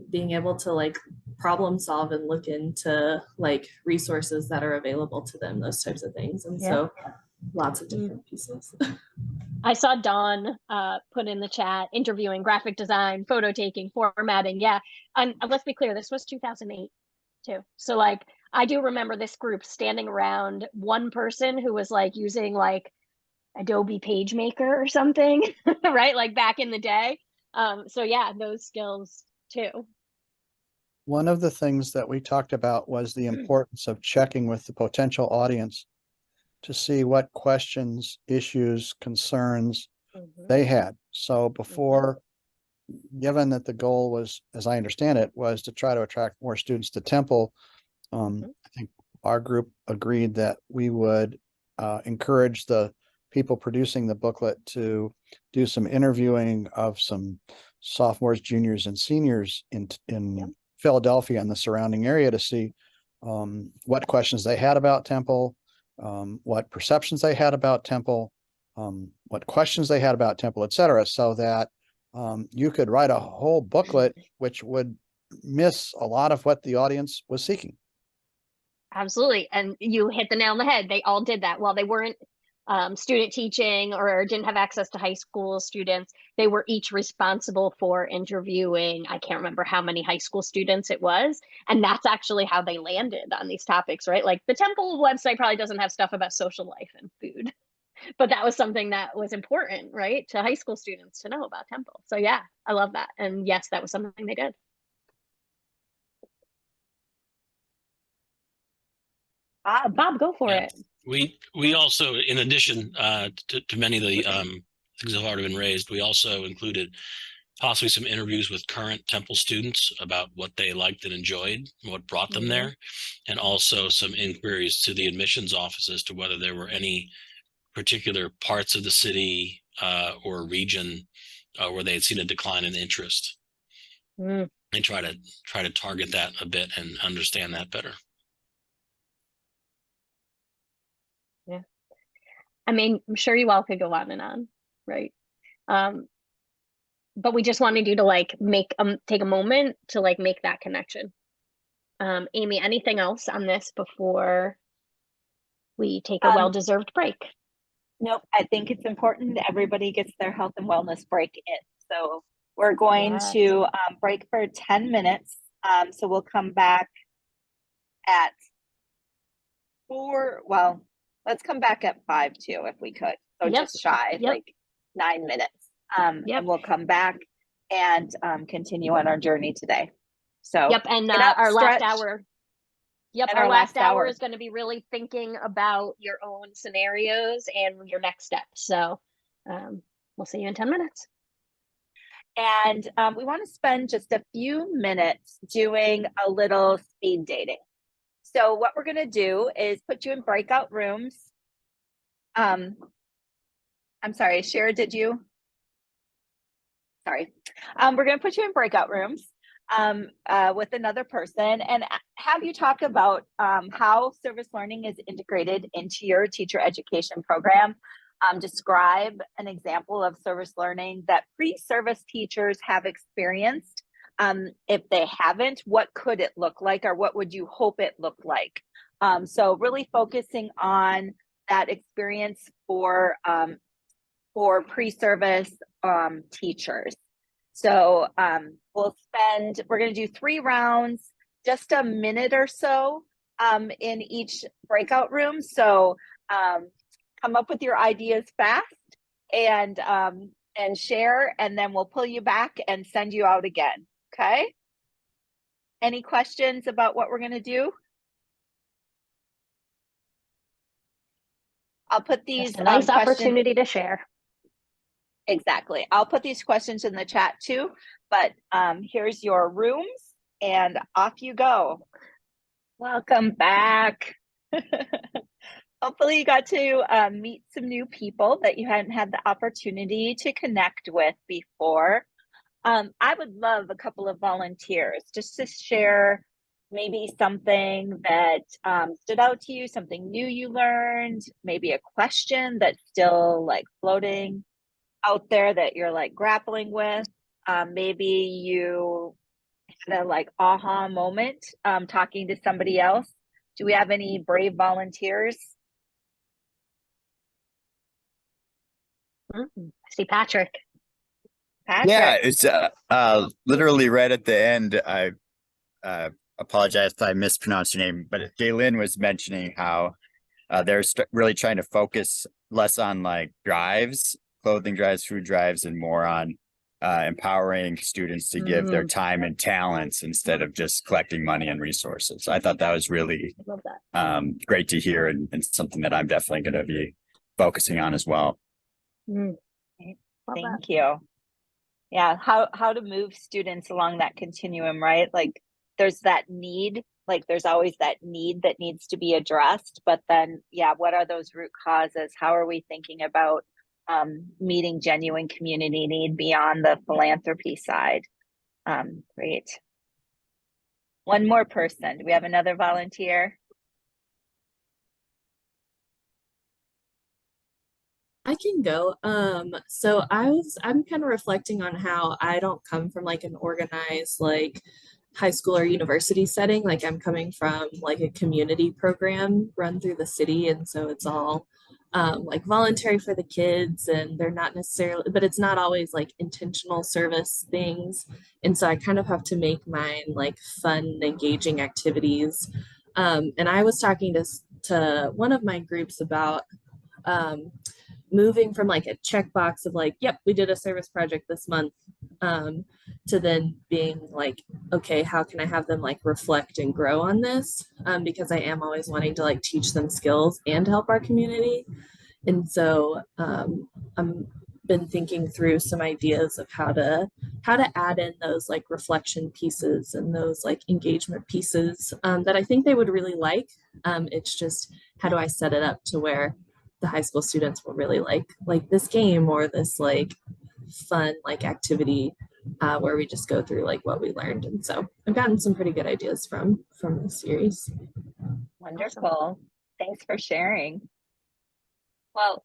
being able to like problem solve and look into like resources that are available to them, those types of things. And so lots of different pieces. I saw Dawn put in the chat, interviewing, graphic design, photo taking, formatting. Yeah. And let's be clear, this was 2008 too. So like, I do remember this group standing around one person who was like using like Adobe PageMaker or something, right? Like back in the day. So yeah, those skills too. One of the things that we talked about was the importance of checking with the potential audience to see what questions, issues, concerns they had. So before, given that the goal was, as I understand it, was to try to attract more students to Temple, I think our group agreed that we would encourage the people producing the booklet to do some interviewing of some sophomores, juniors, and seniors in Philadelphia and the surrounding area to see what questions they had about Temple, what perceptions they had about Temple, what questions they had about Temple, et cetera, so that you could write a whole booklet which would miss a lot of what the audience was seeking. Absolutely. And you hit the nail on the head. They all did that. While they weren't student teaching or didn't have access to high school students, they were each responsible for interviewing, I can't remember how many high school students it was. And that's actually how they landed on these topics, right? Like the Temple website probably doesn't have stuff about social life and food, but that was something that was important, right, to high school students to know about Temple. So yeah, I love that. And yes, that was something they did. Bob, go for it. We also, in addition to many of the things that have already been raised, we also included possibly some interviews with current Temple students about what they liked and enjoyed, what brought them there, and also some inquiries to the admissions office as to whether there were any particular parts of the city or region where they had seen a decline in interest. And try to target that a bit and understand that better. Yeah. I mean, I'm sure you all could go on and on, right? But we just wanted you to like take a moment to like make that connection. Amy, anything else on this before we take a well-deserved break? Nope. I think it's important that everybody gets their health and wellness break in. So we're going to break for 10 minutes. So we'll come back at 4. Well, let's come back at 5 too, if we could. So just shy, like 9 minutes. And we'll come back and continue on our journey today. So and our last hour. Our last hour is going to be really thinking about your own scenarios and your next steps. So we'll see you in 10 minutes. And we want to spend just a few minutes doing a little speed dating. So what we're going to do is put you in breakout rooms. I'm sorry, Shara, did you? Sorry. We're going to put you in breakout rooms with another person and have you talk about how service learning is integrated into your teacher education program. Describe an example of service learning that pre-service teachers have experienced. If they haven't, what could it look like, or what would you hope it looked like? So really focusing on that experience for pre-service teachers. So we're going to do 3 rounds, just a minute or so in each breakout room. So come up with your ideas fast and share, and then we'll pull you back and send you out again. Okay. Any questions about what we're going to do? I'll put these. Just a nice opportunity to share. Exactly. I'll put these questions in the chat too, but here's your rooms and off you go. Welcome back. Hopefully you got to meet some new people that you hadn't had the opportunity to connect with before. I would love a couple of volunteers just to share maybe something that stood out to you, something new you learned, maybe a question that's still like floating out there that you're like grappling with. Maybe you had a like aha moment talking to somebody else. Do we have any brave volunteers? I see Patrick. Yeah, it's literally right at the end. I apologize if I mispronounced your name, but Gaylin was mentioning how they're really trying to focus less on like drives, clothing drives, food drives, and more on empowering students to give their time and talents instead of just collecting money and resources. I thought that was really great to hear, and something that I'm definitely going to be focusing on as well. Thank you. Yeah, how to move students along that continuum, right? Like there's that need like there's always that need that needs to be addressed, but then, yeah, what are those root causes? How are we thinking about meeting genuine community need beyond the philanthropy side? Great. One more person. Do we have another volunteer? I can go. So I'm kind of reflecting on how I don't come from like an organized like high school or university setting. Like I'm coming from like a community program run through the city, and so it's all like voluntary for the kids, and they're not necessarily, but it's not always like intentional service things. And so I kind of have to make mine like fun, engaging activities. And I was talking to one of my groups about moving from like a checkbox of like, yep, we did a service project this month, to then being like, okay, how can I have them like reflect and grow on this? Because I am always wanting to like teach them skills and help our community. And so I'm been thinking through some ideas of how to add in those like reflection pieces and those like engagement pieces that I think they would really like. It's just, how do I set it up to where the high school students will really like this game or this like fun like activity where we just go through like what we learned. And so I've gotten some pretty good ideas from the series. Wonderful. Thanks for sharing. Well,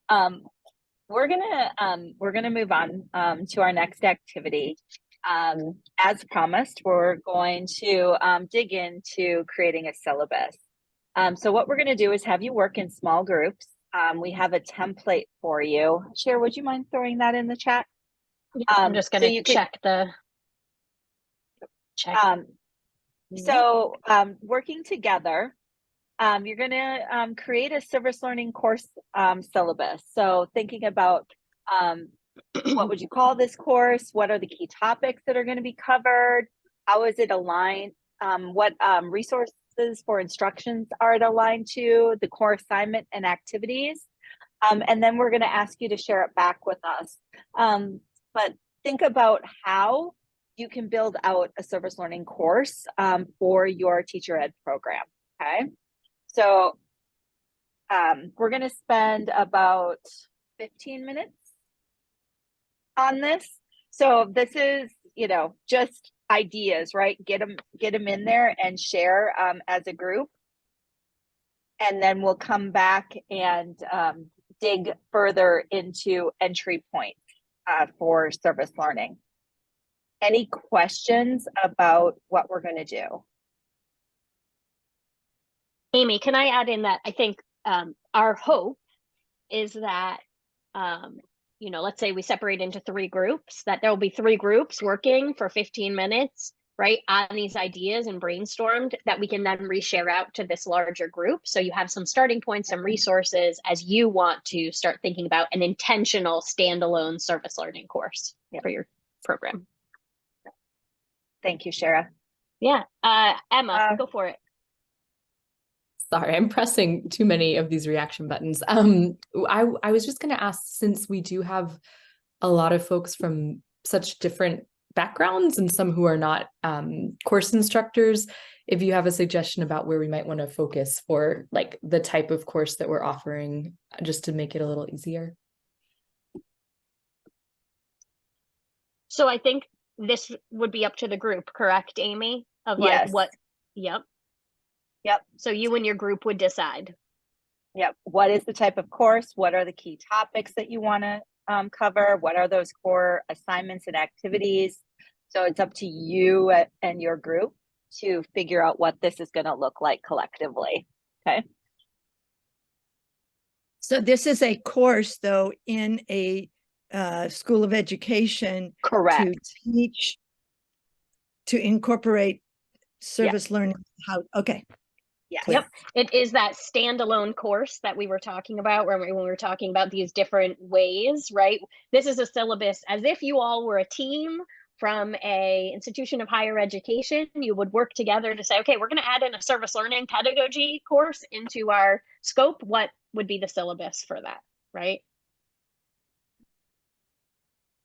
we're gonna move on to our next activity. As promised, we're going to dig into creating a syllabus. So what we're gonna do is have you work in small groups. We have a template for you. Cher, would you mind throwing that in the chat? I'm just going to check. So working together, you're going to create a service learning course syllabus. So thinking about what would you call this course? What are the key topics that are going to be covered? How is it aligned? What resources for instructions are it aligned to, the core assignment and activities? And then we're going to ask you to share it back with us. But think about how you can build out a service learning course for your teacher ed program, okay? So we're going to spend about 15 minutes on this. So this is, just ideas, right? Get them in there and share as a group. And then we'll come back and dig further into entry points for service learning. Any questions about what we're going to do? Amy, can I add in that I think our hope is that, let's say we separate into 3 groups, that there will be 3 groups working for 15 minutes, right, on these ideas and brainstormed that we can then reshare out to this larger group. So you have some starting points, some resources as you want to start thinking about an intentional standalone service learning course for your program. Thank you, Shara. Yeah. Emma, go for it. Sorry, I'm pressing too many of these reaction buttons. I was just going to ask, since we do have a lot of folks from such different backgrounds and some who are not course instructors, if you have a suggestion about where we might want to focus for like the type of course that we're offering, just to make it a little easier. So I think this would be up to the group, correct, Amy? Of like Yes. what? Yep. So you and your group would decide. Yep. What is the type of course? What are the key topics that you want to cover? What are those core assignments and activities? So it's up to you and your group to figure out what this is going to look like collectively. Okay. So this is a course, though, in a school of education. Correct. To teach, to incorporate service learning. Okay. Yeah. Clear. Yep. It is that standalone course that we were talking about when we were talking about these different ways, right? This is a syllabus as if you all were a team from a institution of higher education. You would work together to say, okay, we're going to add in a service learning pedagogy course into our scope. What would be the syllabus for that, right?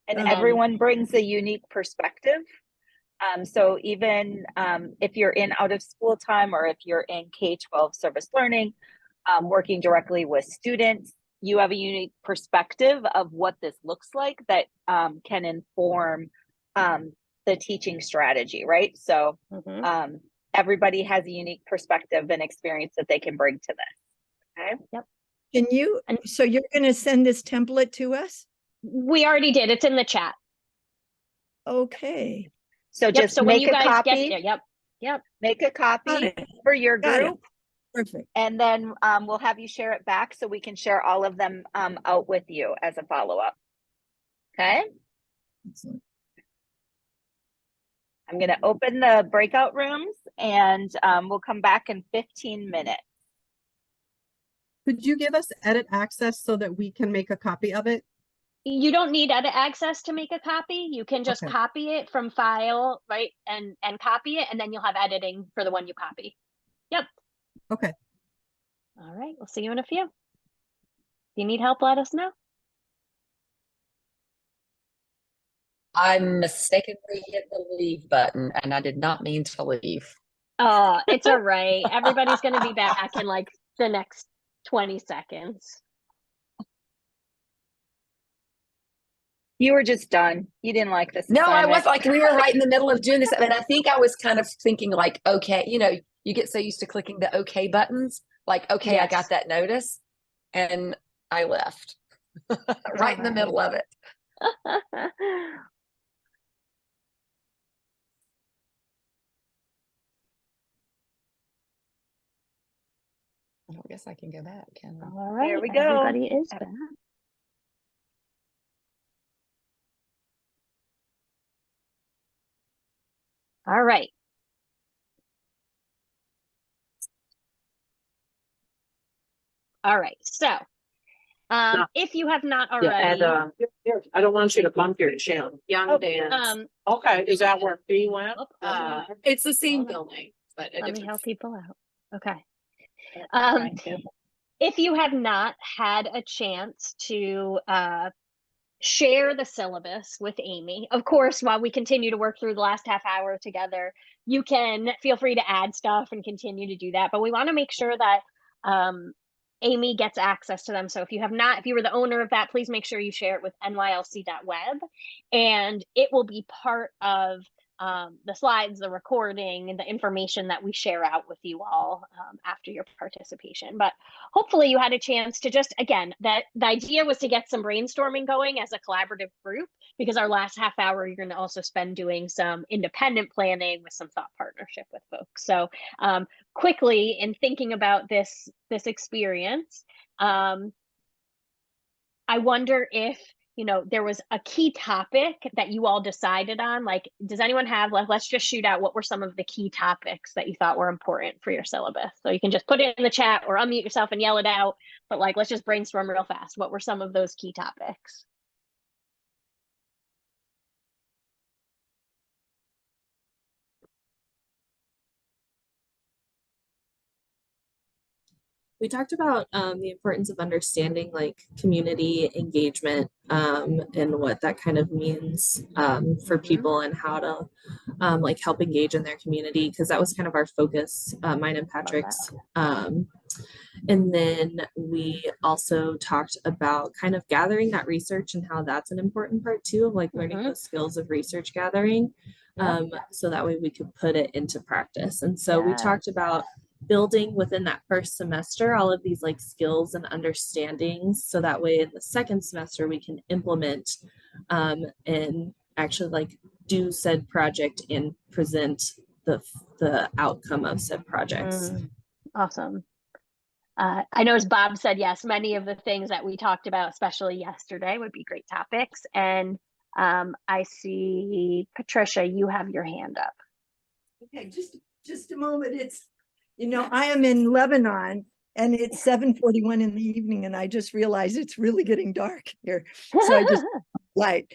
And everyone brings a unique perspective. So even if you're in out of school time or if you're in K-12 service learning, working directly with students, you have a unique perspective of what this looks like that can inform the teaching strategy, right? So everybody has a unique perspective and experience that they can bring to this. Okay. Yep. Can you, so you're going to send this template to us? We already did. It's in the chat. Okay. So just so when make you a guys copy. get yep. Make a Got copy it. for your Got it. group. Perfect. And then we'll have you share it back so we can share all of them out with you as a follow-up. Okay. Excellent. I'm going to open the breakout rooms and we'll come back in 15 minutes. Could you give us edit access so that we can make a copy of it? You don't need edit access to make a copy. You can just Okay. copy it from file, right? And copy it, and then you'll have editing for the one you copy. Yep. Okay. All right. We'll see you in a few. If you need help, let us know. I mistakenly hit the leave button and I did not mean to leave. Oh, it's all right. Everybody's going to be back in like the next 20 seconds. You were just done. You didn't like this. No, I was assignment. like, we were right in the middle of doing this. And I think I was kind of thinking like, okay, you know, you get so used to clicking the okay buttons, like, okay, I got that notice. And I left right in the middle of it. I don't guess I can go back, can I? All right. There we go. Everybody is back. All right. All right. So, if you have not already, I don't want you to bump your chin. Young dance. Okay, is that where B went? It's the same building, but let me help people out. Okay. If you have not had a chance to share the syllabus with Amy, of course, while we continue to work through the last half hour together, you can feel free to add stuff and continue to do that. But we want to make sure that Amy gets access to them. So if you have not, if you were the owner of that, please make sure you share it with nylc.web, and it will be part of the slides, the recording, and the information that we share out with you all after your participation. But hopefully you had a chance to just, again, that the idea was to get some brainstorming going as a collaborative group, because our last half hour, you're going to also spend doing some independent planning with some thought partnership with folks. So quickly, in thinking about this experience, I wonder if, you know, there was a key topic that you all decided on. Like, does anyone have, like, let's just shoot out, what were some of the key topics that you thought were important for your syllabus? So you can just put it in the chat or unmute yourself and yell it out, but like, let's just brainstorm real fast. What were some of those key topics? We talked about the importance of understanding like community engagement and what that kind of means for people, and how to like help engage in their community, because that was kind of our focus, mine and Patrick's. And then we also talked about kind of gathering that research and how that's an important part too, of like learning the skills of research gathering, so that way we could put it into practice. And so we talked about building within that first semester all of these like skills and understandings, so that way in the second semester we can implement and actually like do said project and present the outcome of said projects. Awesome. I know, as Bob said, yes, many of the things that we talked about, especially yesterday, would be great topics. And I see, Patricia, you have your hand up. Okay, just a moment. It's, you know, I am in Lebanon and it's 7:41 in the evening, and I just realized it's really getting dark here. So I just light.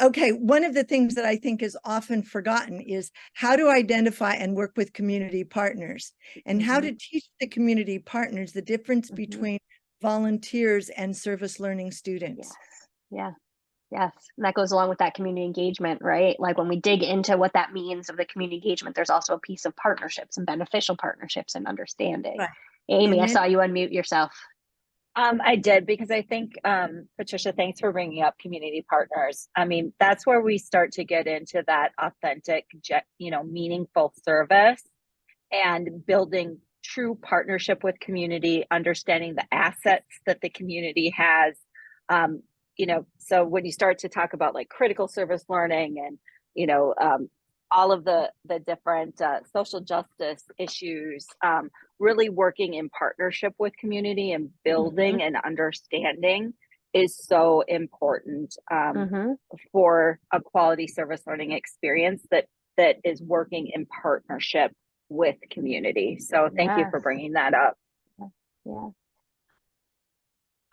Okay, one of the things that I think is often forgotten is how to identify and work with community partners, and how to teach the community partners the difference between volunteers and service learning students. Yeah. Yes, and that goes along with that community engagement, right? Like when we dig into what that means of the community engagement, there's also a piece of partnerships and beneficial partnerships and understanding. Right. Amy, And I then- saw you unmute yourself. I did, because I think, Patricia, thanks for bringing up community partners. I mean, that's where we start to get into that authentic, meaningful service and building true partnership with community, understanding the assets that the community has. So when you start to talk about like critical service learning and, all of the different social justice issues, really working in partnership with community and building and understanding is so important for a quality service learning experience that is working in partnership with community. So thank you for bringing that up. Yeah.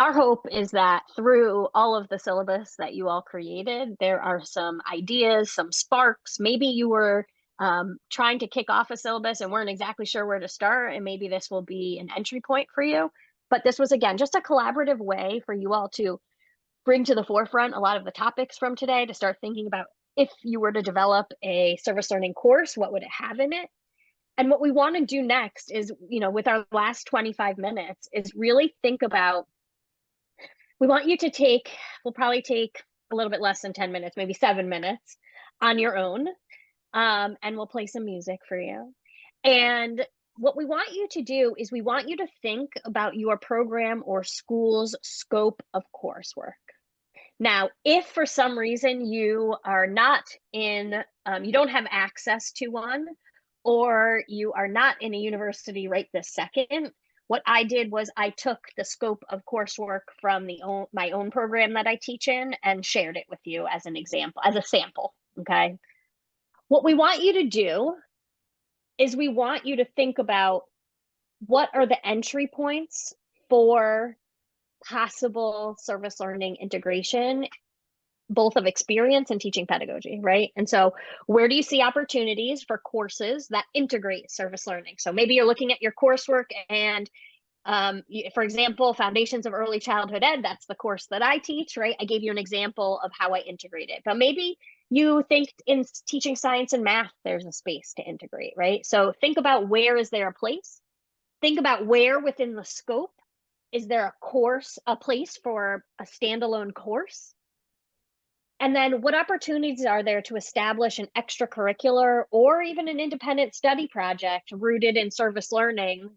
Our hope is that through all of the syllabus that you all created, there are some ideas, some sparks. Maybe you were trying to kick off a syllabus and weren't exactly sure where to start, and maybe this will be an entry point for you. But this was, again, just a collaborative way for you all to bring to the forefront a lot of the topics from today, to start thinking about if you were to develop a service learning course, what would it have in it? And what we want to do next is, with our last 25 minutes, is really think about, we want you to we'll probably take a little bit less than 10 minutes, maybe 7 minutes on your own. And we'll play some music for you. And what we want you to do is we want you to think about your program or school's scope of coursework. Now, if for some reason you are not in, you don't have access to one, or you are not in a university right this second, what I did was I took the scope of coursework from my own program that I teach in and shared it with you as an example, as a sample, okay? What we want you to do is we want you to think about what are the entry points for possible service learning integration, both of experience and teaching pedagogy, right? And so where do you see opportunities for courses that integrate service learning? So maybe you're looking at your coursework and, for example, Foundations of Early Childhood Ed, that's the course that I teach, right? I gave you an example of how I integrate it. But maybe you think in teaching science and math, there's a space to integrate, right? So think about where is there a place? Think about where within the scope is there a place for a standalone course? And then what opportunities are there to establish an extracurricular or even an independent study project rooted in service learning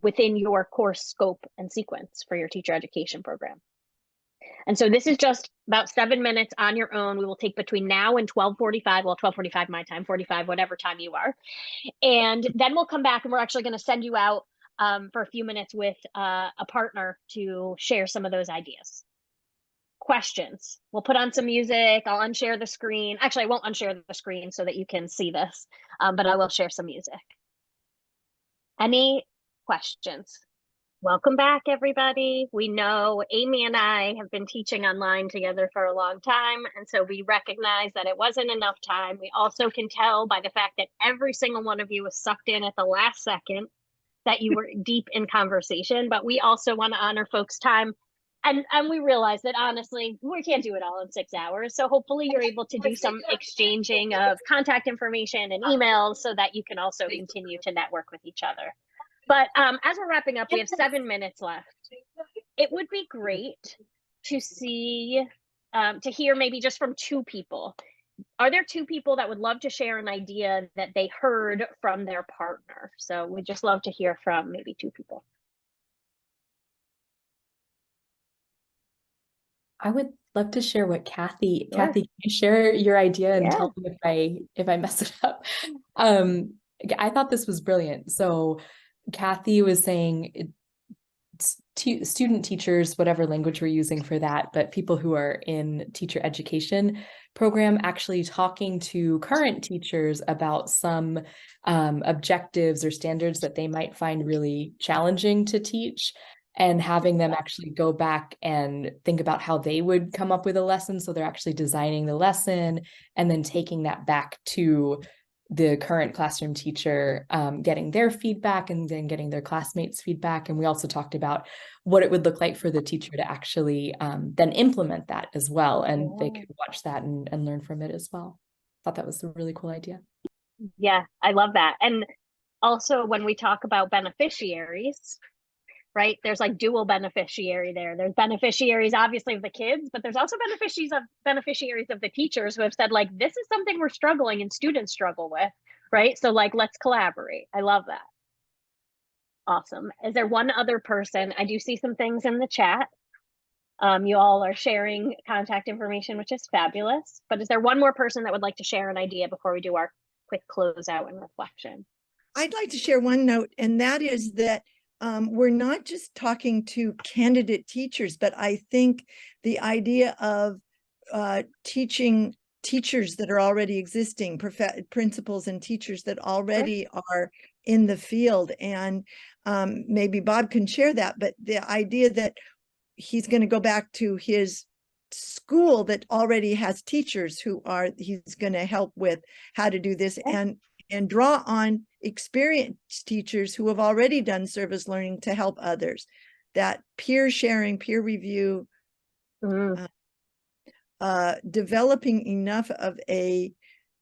within your course scope and sequence for your teacher education program? And so this is just about 7 minutes on your own. We will take between now and 12:45, well, 12:45 my time, 45, whatever time you are. And then we'll come back and we're actually going to send you out for a few minutes with a partner to share some of those ideas. Questions? We'll put on some music. I'll unshare the screen. Actually, I won't unshare the screen so that you can see this, but I will share some music. Any questions? Welcome back, everybody. We know Amy and I have been teaching online together for a long time, and so we recognize that it wasn't enough time. We also can tell by the fact that every single one of you was sucked in at the last second that you were deep in conversation, but we also want to honor folks' time. And we realize that honestly, we can't do it all in 6 hours. So hopefully you're able to do some exchanging of contact information and emails so that you can also continue to network with each other. But as we're wrapping up, we have 7 minutes left. It would be great to see, to hear maybe just from 2 people. Are there 2 people that would love to share an idea that they heard from their partner? So we'd just love to hear from maybe 2 people. I would love to share what Kathy, can you share your idea and tell me if I mess it up? I thought this was brilliant. So Kathy was saying student teachers, whatever language we're using for that, but people who are in teacher education program actually talking to current teachers about some objectives or standards that they might find really challenging to teach, and having them actually go back and think about how they would come up with a lesson. So they're actually designing the lesson and then taking that back to the current classroom teacher getting their feedback and then getting their classmates' feedback. And we also talked about what it would look like for the teacher to actually then implement that as well. And they could watch that and learn from it as well. Thought that was a really cool idea. Yeah, I love that. And also when we talk about beneficiaries, right, there's like dual beneficiary there. There's beneficiaries obviously of the kids, but there's also beneficiaries of the teachers who have said like, this is something we're struggling and students struggle with, right? So like, let's collaborate. I love that. Awesome. Is there one other person? I do see some things in the chat. You all are sharing contact information, which is fabulous. But is there one more person that would like to share an idea before we do our quick closeout and reflection? I'd like to share one note, and that is that we're not just talking to candidate teachers, but I think the idea of teaching teachers that are already existing, principals and teachers that already are in the field. And maybe Bob can share that, but the idea that he's going to go back to his school that already has teachers he's going to help with how to do this and draw on experienced teachers who have already done service learning to help others. That peer sharing, peer review, developing enough of a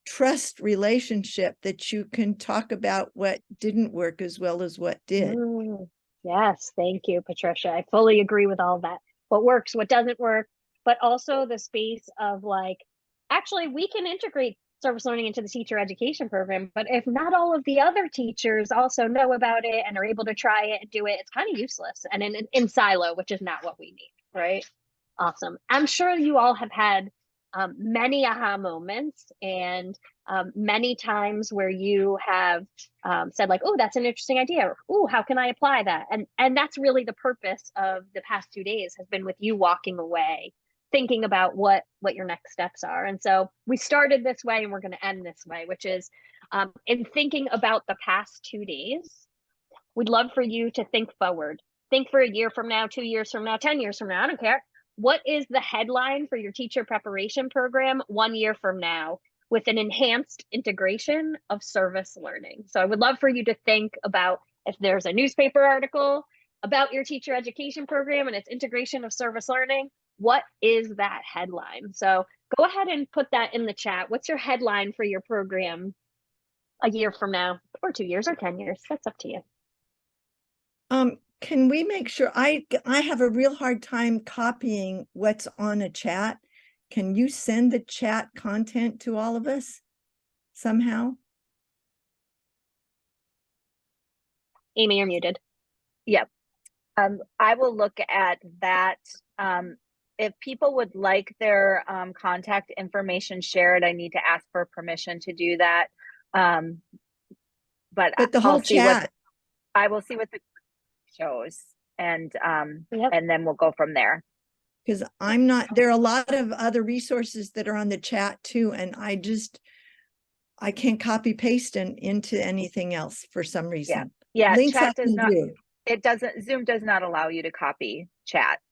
trust relationship that you can talk about what didn't work as well as what did. Yes, thank you, Patricia. I fully agree with all that. What works, what doesn't work, but also the space of like, actually, we can integrate service learning into the teacher education program, but if not all of the other teachers also know about it and are able to try it and do it, it's kind of useless and in silo, which is not what we need, right? Awesome. I'm sure you all have had many aha moments and many times where you have said like, oh, that's an interesting idea. Or, oh, how can I apply that? And that's really the purpose of the past 2 days has been with you walking away, thinking about what your next steps are. And so we started this way and we're going to end this way, which is in thinking about the past 2 days, we'd love for you to think forward. Think for a year from now, 2 years from now, 10 years from now, I don't care. What is the headline for your teacher preparation program 1 year from now with an enhanced integration of service learning? So I would love for you to think about if there's a newspaper article about your teacher education program and its integration of service learning, what is that headline? So go ahead and put that in the chat. What's your headline for your program a year from now, or 2 years or 10 years? That's up to you. Can we make sure I have a real hard time copying what's on a chat. Can you send the chat content to all of us somehow? Amy, you're muted. Yep. I will look at that. If people would like their contact information shared, I need to ask for permission to do that. But the whole chat. I will see what the shows and then we'll go from there. Because there are a lot of other resources that are on the chat too, and I can't copy paste into anything else for some reason. Yeah, Links chat does not, do. Zoom does not allow you to copy chats.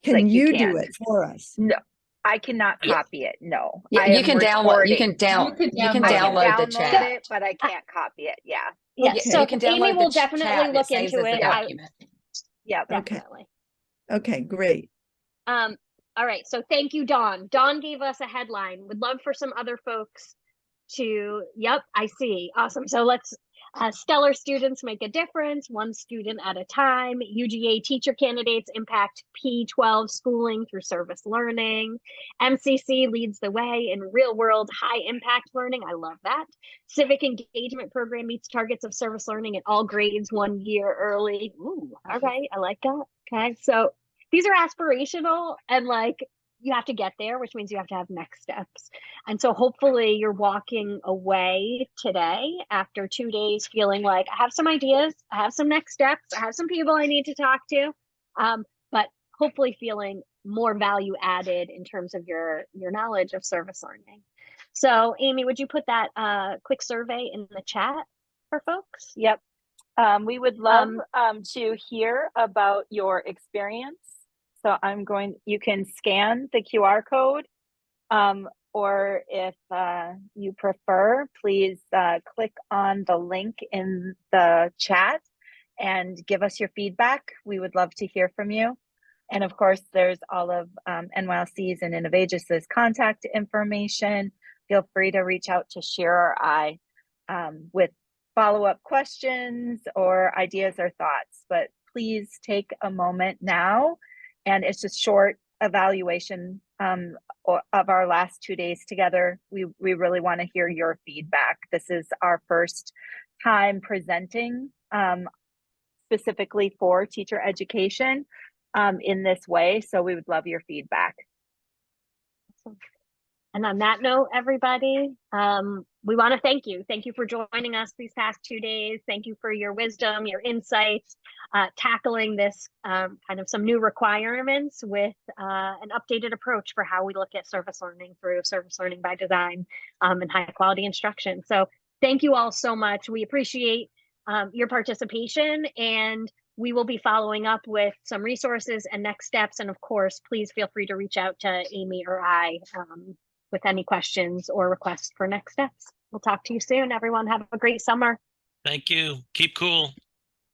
Can you do it for us? No, I cannot copy it. No. Yeah, you can download the chat, it, but I can't copy it. Yeah. Yeah. Okay. So you can download Amy will the definitely chat. look Saves into as a it. document. Yeah, definitely. Okay, great. All right. So thank you, Dawn. Dawn gave us a headline. Would love for some other folks to, yep, I see. Awesome. So let's stellar students make a difference, one student at a time. UGA teacher candidates impact P12 schooling through service learning. MCC leads the way in real world high impact learning. I love that. Civic engagement program meets targets of service learning at all grades 1 year early. Ooh, all right. I like that. Okay. So these are aspirational and like, you have to get there, which means you have to have next steps. And so hopefully you're walking away today after 2 days feeling like I have some ideas, I have some next steps, I have some people I need to talk to, but hopefully feeling more value added in terms of your knowledge of service learning. So Amy, would you put that quick survey in the chat for folks? Yep. We would love to hear about your experience. So you can scan the QR code or if you prefer, please click on the link in the chat and give us your feedback. We would love to hear from you. And of course, there's all of NYLC's and Innovagis's contact information. Feel free to reach out to Shira or I with follow-up questions or ideas or thoughts. But please take a moment now, and it's just short evaluation of our last 2 days together. We really want to hear your feedback. This is our first time presenting specifically for teacher education in this way. So we would love your feedback. And on that note, everybody, we want to thank you. Thank you for joining us these past 2 days. Thank you for your wisdom, your insights, tackling this kind of some new requirements with an updated approach for how we look at service learning through service learning by design and high quality instruction. So thank you all so much. We appreciate your participation, and we will be following up with some resources and next steps. And of course, please feel free to reach out to Amy or I with any questions or requests for next steps. We'll talk to you soon, everyone. Have a great summer. Thank you. Keep cool.